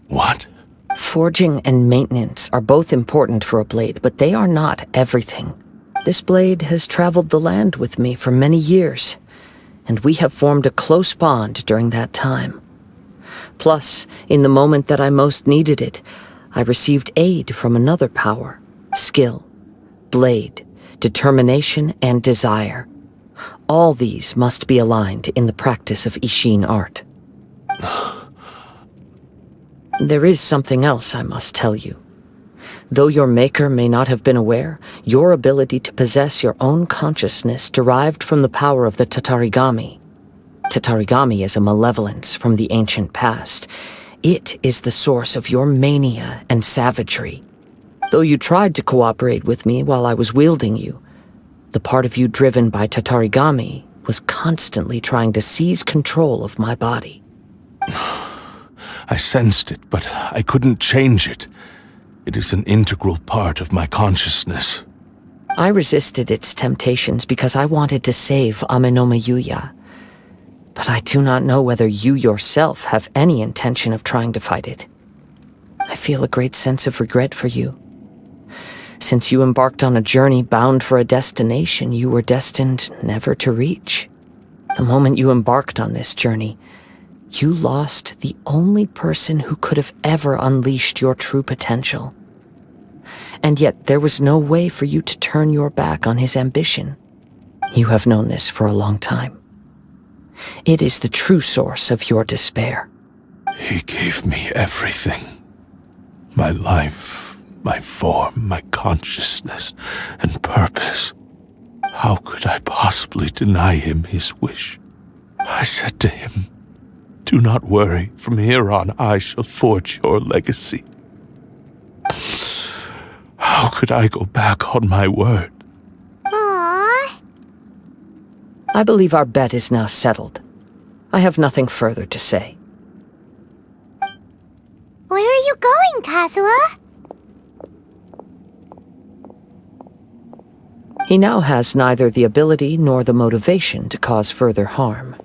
What? Forging and maintenance are both important for a blade, but they are not everything. This blade has traveled the land with me for many years, and we have formed a close bond during that time. Plus, in the moment that I most needed it, I received aid from another power: skill, blade, determination, and desire. All these must be aligned in the practice of Ishin art. There is something else I must tell you. Though your maker may not have been aware, your ability to possess your own consciousness derived from the power of the Tatarigami. Tatarigami is a malevolence from the ancient past. It is the source of your mania and savagery. Though you tried to cooperate with me while I was wielding you, the part of you driven by Tatarigami was constantly trying to seize control of my body. I sensed it, but I couldn't change it. It is an integral part of my consciousness. I resisted its temptations because I wanted to save Amenoma Yuya. But I do not know whether you yourself have any intention of trying to fight it. I feel a great sense of regret for you. Since you embarked on a journey bound for a destination you were destined never to reach. The moment you embarked on this journey, you lost the only person who could have ever unleashed your true potential. And yet there was no way for you to turn your back on his ambition. You have known this for a long time. It is the true source of your despair. He gave me everything. My life, my form, my consciousness, and purpose. How could I possibly deny him his wish? I said to him, "Do not worry, from here on I shall forge your legacy." How could I go back on my word? Aww. I believe our bet is now settled. I have nothing further to say. Where are you going, Kazuha? He now has neither the ability nor the motivation to cause further harm.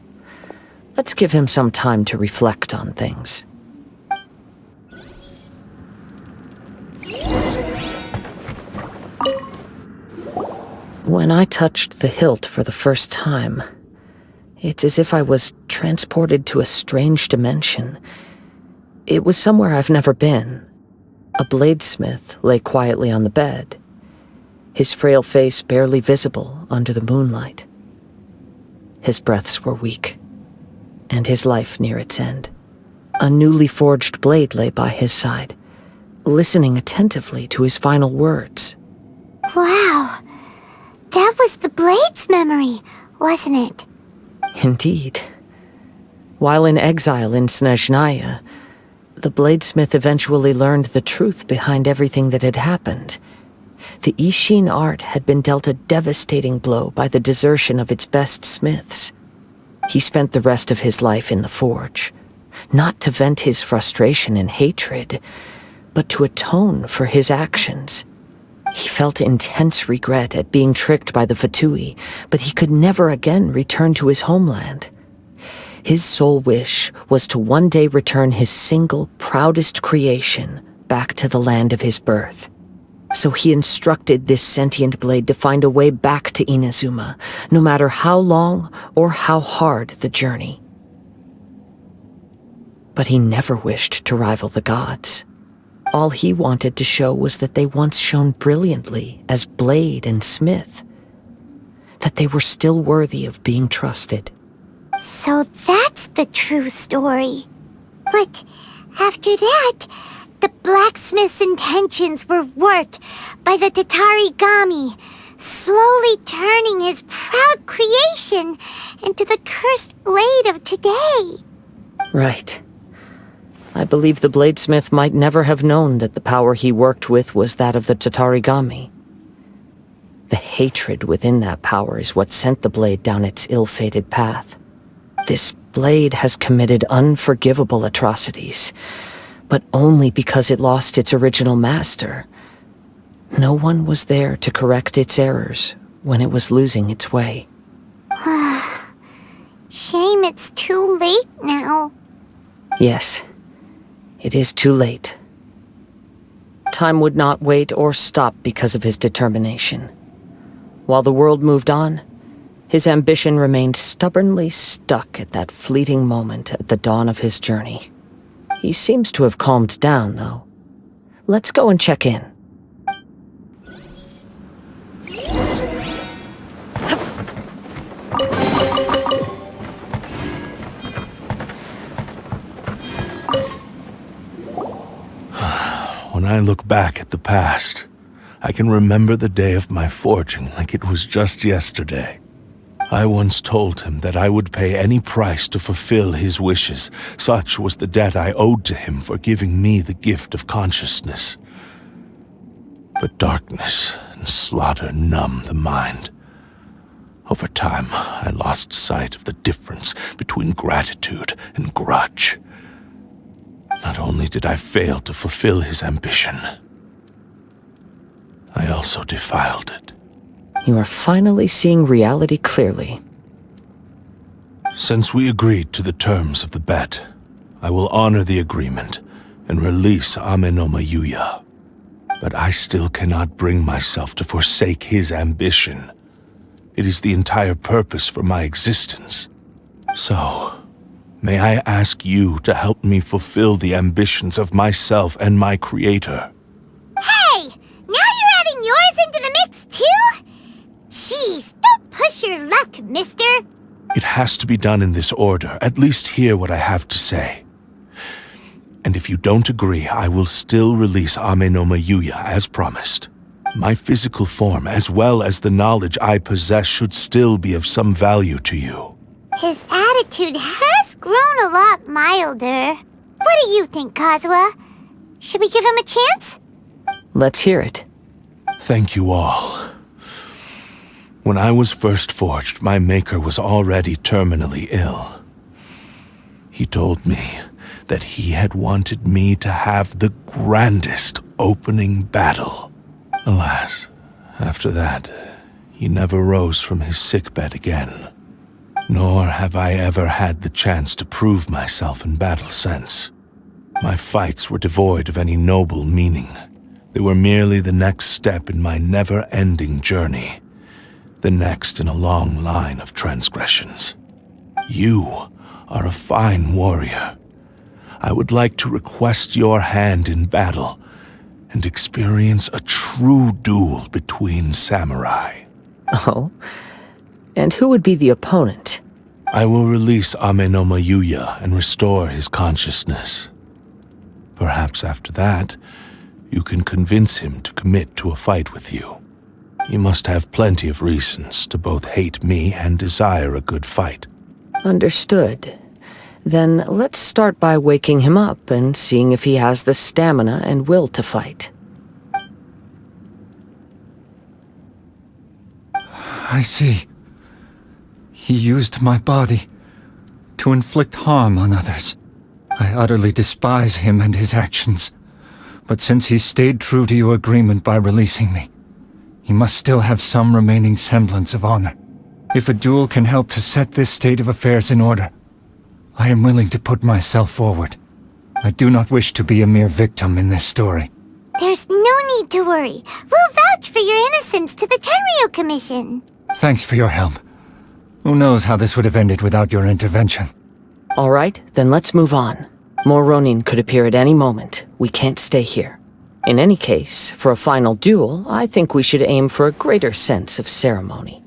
Let's give him some time to reflect on things. When I touched the hilt for the first time, it's as if I was transported to a strange dimension. It was somewhere I've never been. A bladesmith lay quietly on the bed, his frail face barely visible under the moonlight. His breaths were weak, and his life near its end. A newly forged blade lay by his side, listening attentively to his final words. Wow. That was the Blade's memory, wasn't it? Indeed. While in exile in Snezhnaya, the bladesmith eventually learned the truth behind everything that had happened. The Ishin art had been dealt a devastating blow by the desertion of its best smiths. He spent the rest of his life in the forge, not to vent his frustration and hatred, but to atone for his actions. He felt intense regret at being tricked by the Fatui, but he could never again return to his homeland. His sole wish was to one day return his single, proudest creation back to the land of his birth. So he instructed this sentient blade to find a way back to Inazuma, no matter how long or how hard the journey. But he never wished to rival the gods. All he wanted to show was that they once shone brilliantly as blade and smith, that they were still worthy of being trusted. So that's the true story. But after that, the blacksmith's intentions were warped by the Tatarigami, slowly turning his proud creation into the cursed blade of today. Right. I believe the bladesmith might never have known that the power he worked with was that of the Tatarigami. The hatred within that power is what sent the blade down its ill-fated path. This blade has committed unforgivable atrocities, but only because it lost its original master. No one was there to correct its errors when it was losing its way. Shame it's too late now. Yes, it is too late. Time would not wait or stop because of his determination. While the world moved on, his ambition remained stubbornly stuck at that fleeting moment at the dawn of his journey. He seems to have calmed down, though. Let's go and check in. When I look back at the past, I can remember the day of my forging like it was just yesterday. I once told him that I would pay any price to fulfill his wishes. Such was the debt I owed to him for giving me the gift of consciousness. But darkness and slaughter numb the mind. Over time, I lost sight of the difference between gratitude and grudge. Not only did I fail to fulfill his ambition, I also defiled it. You are finally seeing reality clearly. Since we agreed to the terms of the bet, I will honor the agreement and release Amenoma Yuya. But I still cannot bring myself to forsake his ambition. It is the entire purpose for my existence. So, may I ask you to help me fulfill the ambitions of myself and my creator? Hey! Now you're adding yours into the mix, too? Jeez, don't push your luck, mister. It has to be done in this order. At least hear what I have to say. And if you don't agree, I will still release Amenoma Yuya as promised. My physical form, as well as the knowledge I possess, should still be of some value to you. His attitude has grown a lot milder. What do you think, Kazuha? Should we give him a chance? Let's hear it. Thank you all. When I was first forged, my maker was already terminally ill. He told me that he had wanted me to have the grandest opening battle. Alas, after that, he never rose from his sickbed again. Nor have I ever had the chance to prove myself in battle since. My fights were devoid of any noble meaning. They were merely the next step in my never-ending journey. The next in a long line of transgressions. You are a fine warrior. I would like to request your hand in battle and experience a true duel between samurai. Oh? And who would be the opponent? I will release Amenoma Yuya and restore his consciousness. Perhaps after that, you can convince him to commit to a fight with you. He must have plenty of reasons to both hate me and desire a good fight. Understood. Then let's start by waking him up and seeing if he has the stamina and will to fight. I see. He used my body to inflict harm on others. I utterly despise him and his actions. But since he stayed true to your agreement by releasing me, he must still have some remaining semblance of honor. If a duel can help to set this state of affairs in order, I am willing to put myself forward. I do not wish to be a mere victim in this story. There's no need need to worry. We'll vouch for your innocence to the Tenryo Commission. Thanks for your help. Who knows how this would have ended without your intervention. All right, then let's move on. More Ronin could appear at any moment. We can't stay here. In any case, for a final duel, I think we should aim for a greater sense of ceremony.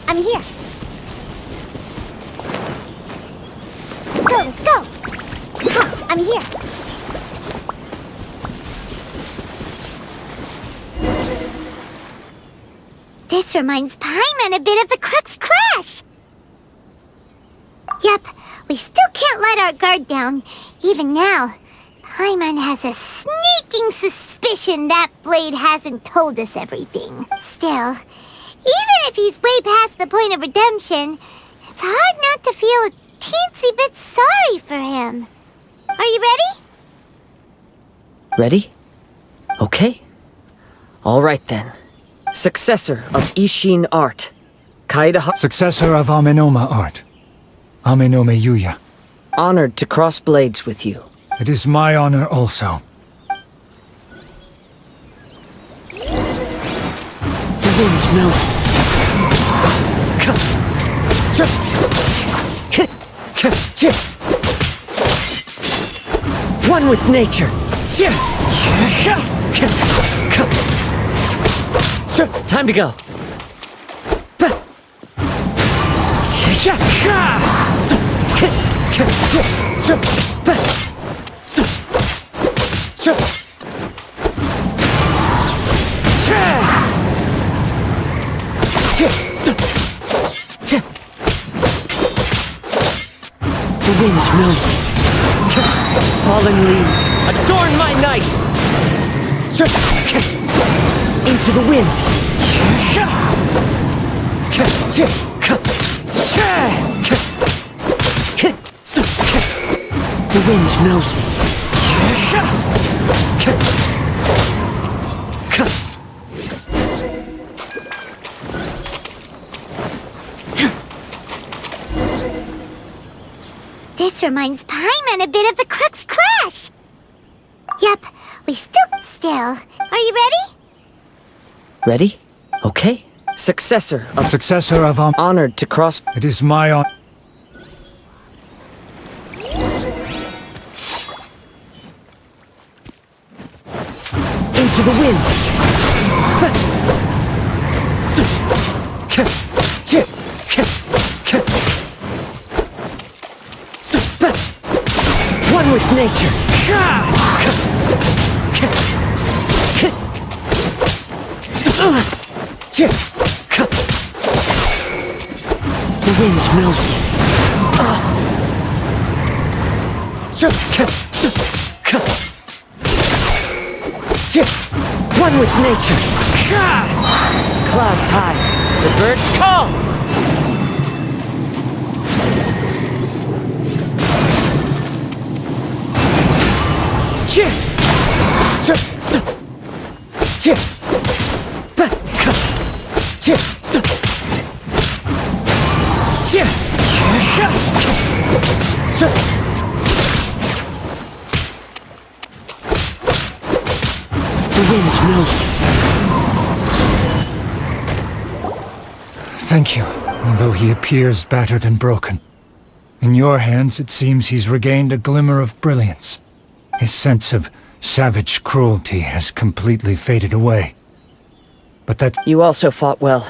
I'm here. Let's go. I'm here. This reminds Paimon a bit of the Crux Clash. Yep, we still can't let our guard down. Even now, Paimon has a sneaking suspicion that Blade hasn't told us everything. Still, even if he's way past the point of redemption, it's hard not to feel a teensy bit sorry for him. Are you ready? Ready? Okay. All right then. Successor of Ishin art. Kaida Successor of Amenoma art. Amenome Yuya. Honored to cross blades with you. It is my honor also. The wind knows me. One with nature. Time to go. The wind knows me. Fallen leaves, adorn my night! Into the wind! The wind knows me. This reminds Paimon a bit of the Crux Clash. Yep, we still... Are you ready? Ready? Okay. Successor of honored to cross... It is my honor. Into the wind! One with nature! The wind knows me. One with nature! Clouds high, the birds call! The wind knows me. Thank you, although he appears battered and broken. In your hands, it seems he's regained a glimmer of brilliance. His sense of savage cruelty has completely faded away. But that's... You also fought well.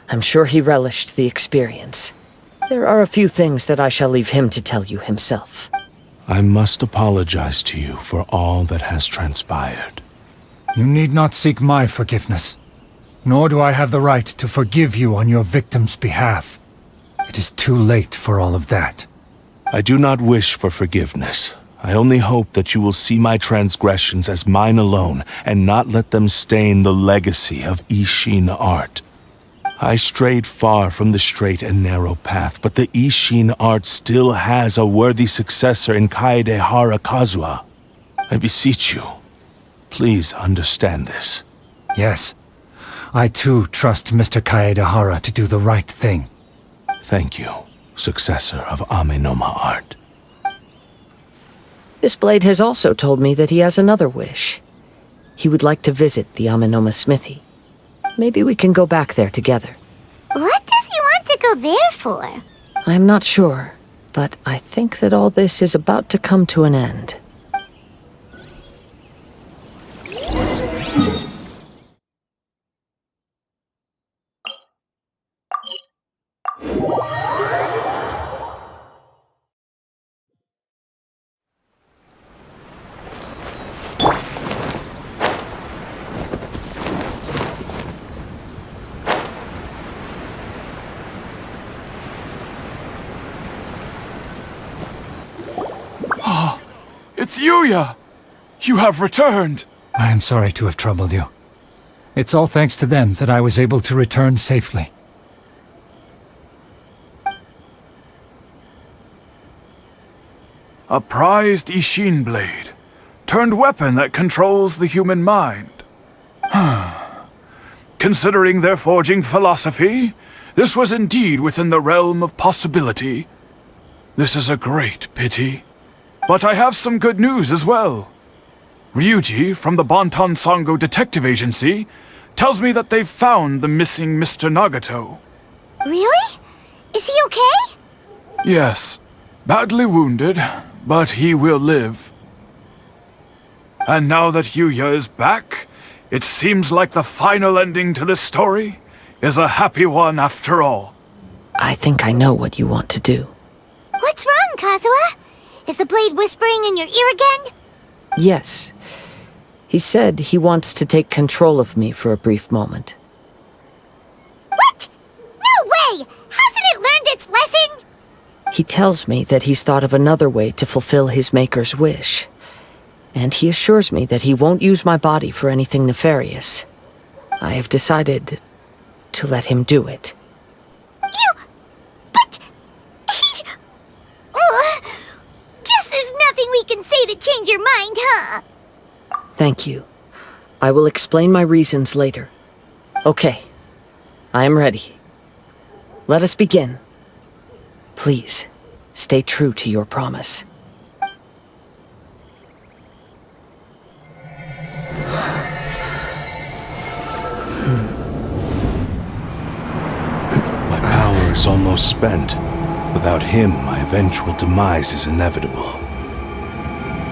I'm sure he relished the experience. There are a few things that I shall leave him to tell you himself. I must apologize to you for all that has transpired. You need not seek my forgiveness. Nor do I have the right to forgive you on your victim's behalf. It is too late for all of that. I do not wish for forgiveness. I only hope that you will see my transgressions as mine alone and not let them stain the legacy of Ishin art. I strayed far from the straight and narrow path, but the Ishin art still has a worthy successor in Kaedehara Kazuha. I beseech you, please understand this. Yes, I too trust Mr. Kaedehara to do the right thing. Thank you, successor of Amenoma art. This blade has also told me that he has another wish. He would like to visit the Amenoma smithy. Maybe we can go back there together. What does he want to go there for? I'm not sure, but I think that all this is about to come to an end. It's Yuya! You have returned! I am sorry to have troubled you. It's all thanks to them that I was able to return safely. A prized Ishin blade, turned weapon that controls the human mind. Considering their forging philosophy, this was indeed within the realm of possibility. This is a great pity. But I have some good news as well. Ryuji, from the Bonton Sango Detective Agency, tells me that they've found the missing Mr. Nagato. Really? Is he okay? Yes, badly wounded, but he will live. And now that Yuya is back, it seems like the final ending to this story is a happy one after all. I think I know what you want to do. What's wrong, Kazuha? Is the blade whispering in your ear again? Yes. He said he wants to take control of me for a brief moment. What? No way! Hasn't it learned its lesson? He tells me that he's thought of another way to fulfill his maker's wish. And he assures me that he won't use my body for anything nefarious. I have decided to let him do it. But... Guess there's nothing we can say to change your mind, huh? Thank you. I will explain my reasons later. Okay. I am ready. Let us begin. Please, stay true to your promise. My power is almost spent. Without him, my eventual demise is inevitable.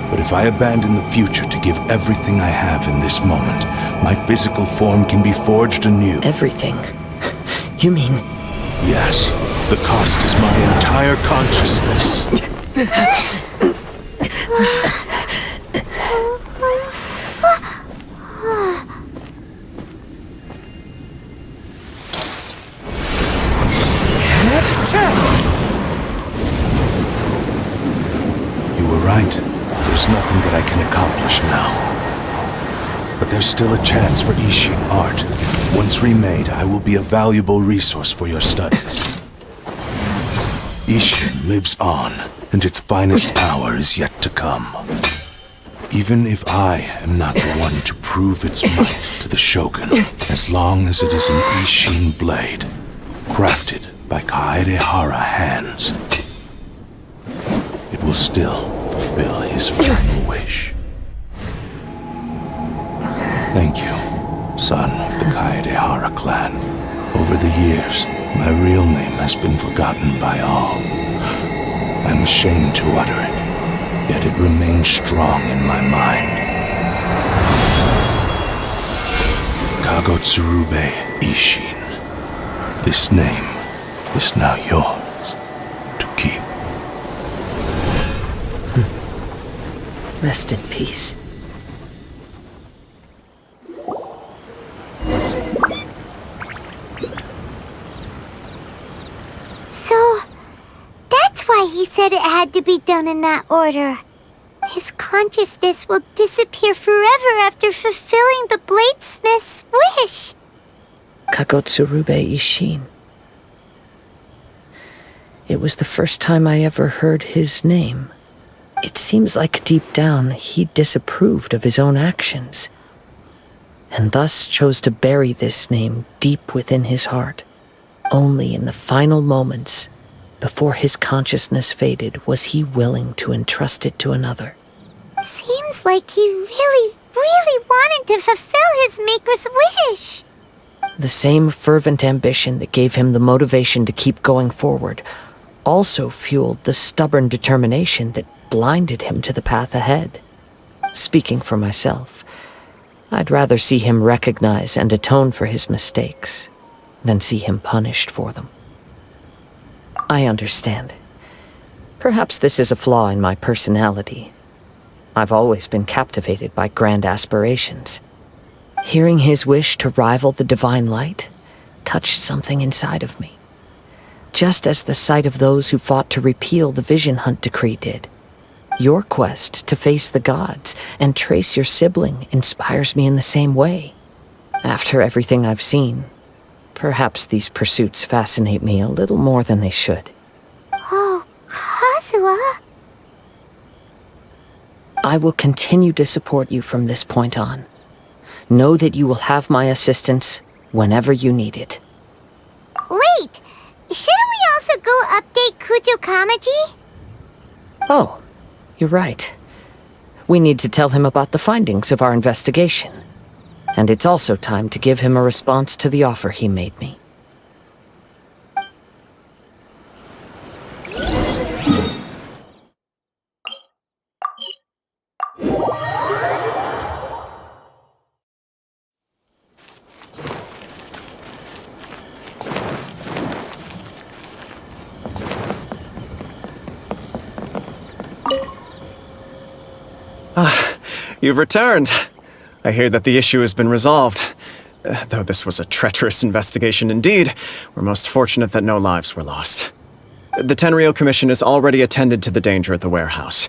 But if I abandon the future to give everything I have in this moment, my physical form can be forged anew. Everything? You mean... Yes. The cost is my entire consciousness. You were right. There's nothing that I can accomplish now. But there's still a chance for Ishin art. Once remade, I will be a valuable resource for your studies. Ishin lives on, and its finest hour is yet to come. Even if I am not the one to prove its might to the Shogun, as long as it is an Ishin blade, crafted by Kaedehara hands, it will still fulfill his final wish. Thank you, son of the Kaedehara clan. Over the years, my real name has been forgotten by all. I'm ashamed to utter it, yet it remains strong in my mind. Kagotsurube Ishin. This name is now yours to keep. Rest in peace. said it had to be done in that order. His consciousness will disappear forever after fulfilling the bladesmith's wish. Kagotsurube Ishin. It was the first time I ever heard his name. It seems like deep down he disapproved of his own actions, and thus chose to bury this name deep within his heart. Only in the final moments, before his consciousness faded, was he willing to entrust it to another. Seems like he really, really wanted to fulfill his maker's wish. The same fervent ambition that gave him the motivation to keep going forward also fueled the stubborn determination that blinded him to the path ahead. Speaking for myself, I'd rather see him recognize and atone for his mistakes than see him punished for them. I understand. Perhaps this is a flaw in my personality. I've always been captivated by grand aspirations. Hearing his wish to rival the divine light touched something inside of me, just as the sight of those who fought to repeal the Vision Hunt decree did. Your quest to face the gods and trace your sibling inspires me in the same way. After everything I've seen, perhaps these pursuits fascinate me a little more than they should. Oh, Kazuha. I will continue to support you from this point on. Know that you will have my assistance whenever you need it. Wait, shouldn't we also go update Kujo Kamaji? Oh, you're right. We need to tell him about the findings of our investigation. And it's also time to give him a response to the offer he made me. You've returned. I hear that the issue has been resolved. Though this was a treacherous investigation indeed, we're most fortunate that no lives were lost. The Tenryou Commission has already attended to the danger at the warehouse.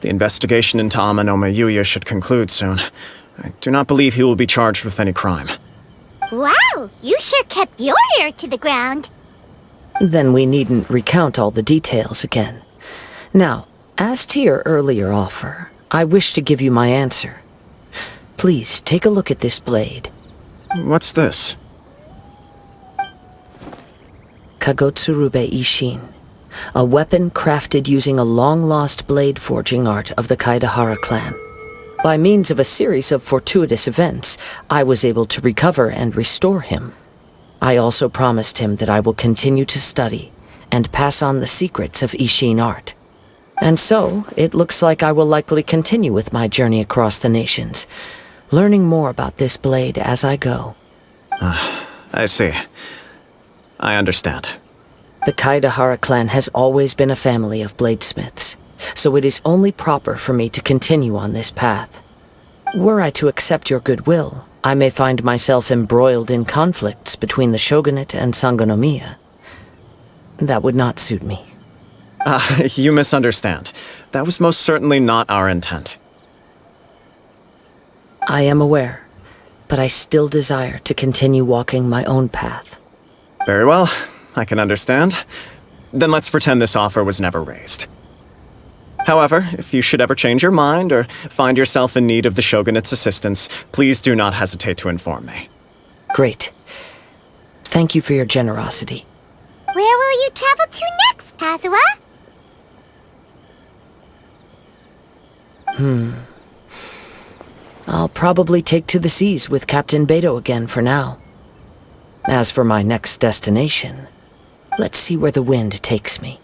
The investigation into Amanoma Yuya should conclude soon. I do not believe he will be charged with any crime. Wow, you sure kept your ear to the ground. Then we needn't recount all the details again. Now, as to your earlier offer, I wish to give you my answer. Please take a look at this blade. What's this? Kagotsurube Ishin, a weapon crafted using a long-lost blade forging art of the Kaidahara clan. By means of a series of fortuitous events, I was able to recover and restore him. I also promised him that I will continue to study and pass on the secrets of Ishin art. And so, it looks like I will likely continue with my journey across the nations, learning more about this blade as I go. I see. I understand. The Kaidahara clan has always been a family of bladesmiths, so it is only proper for me to continue on this path. Were I to accept your goodwill, I may find myself embroiled in conflicts between the shogunate and Sangonomiya. That would not suit me. You misunderstand. That was most certainly not our intent. I am aware, but I still desire to continue walking my own path. Very well, I can understand. Then let's pretend this offer was never raised. However, if you should ever change your mind or find yourself in need of the Shogunate's assistance, please do not hesitate to inform me. Great. Thank you for your generosity. Where will you travel to next, Kazuha? I'll probably take to the seas with Captain Beto again for now. As for my next destination, let's see where the wind takes me.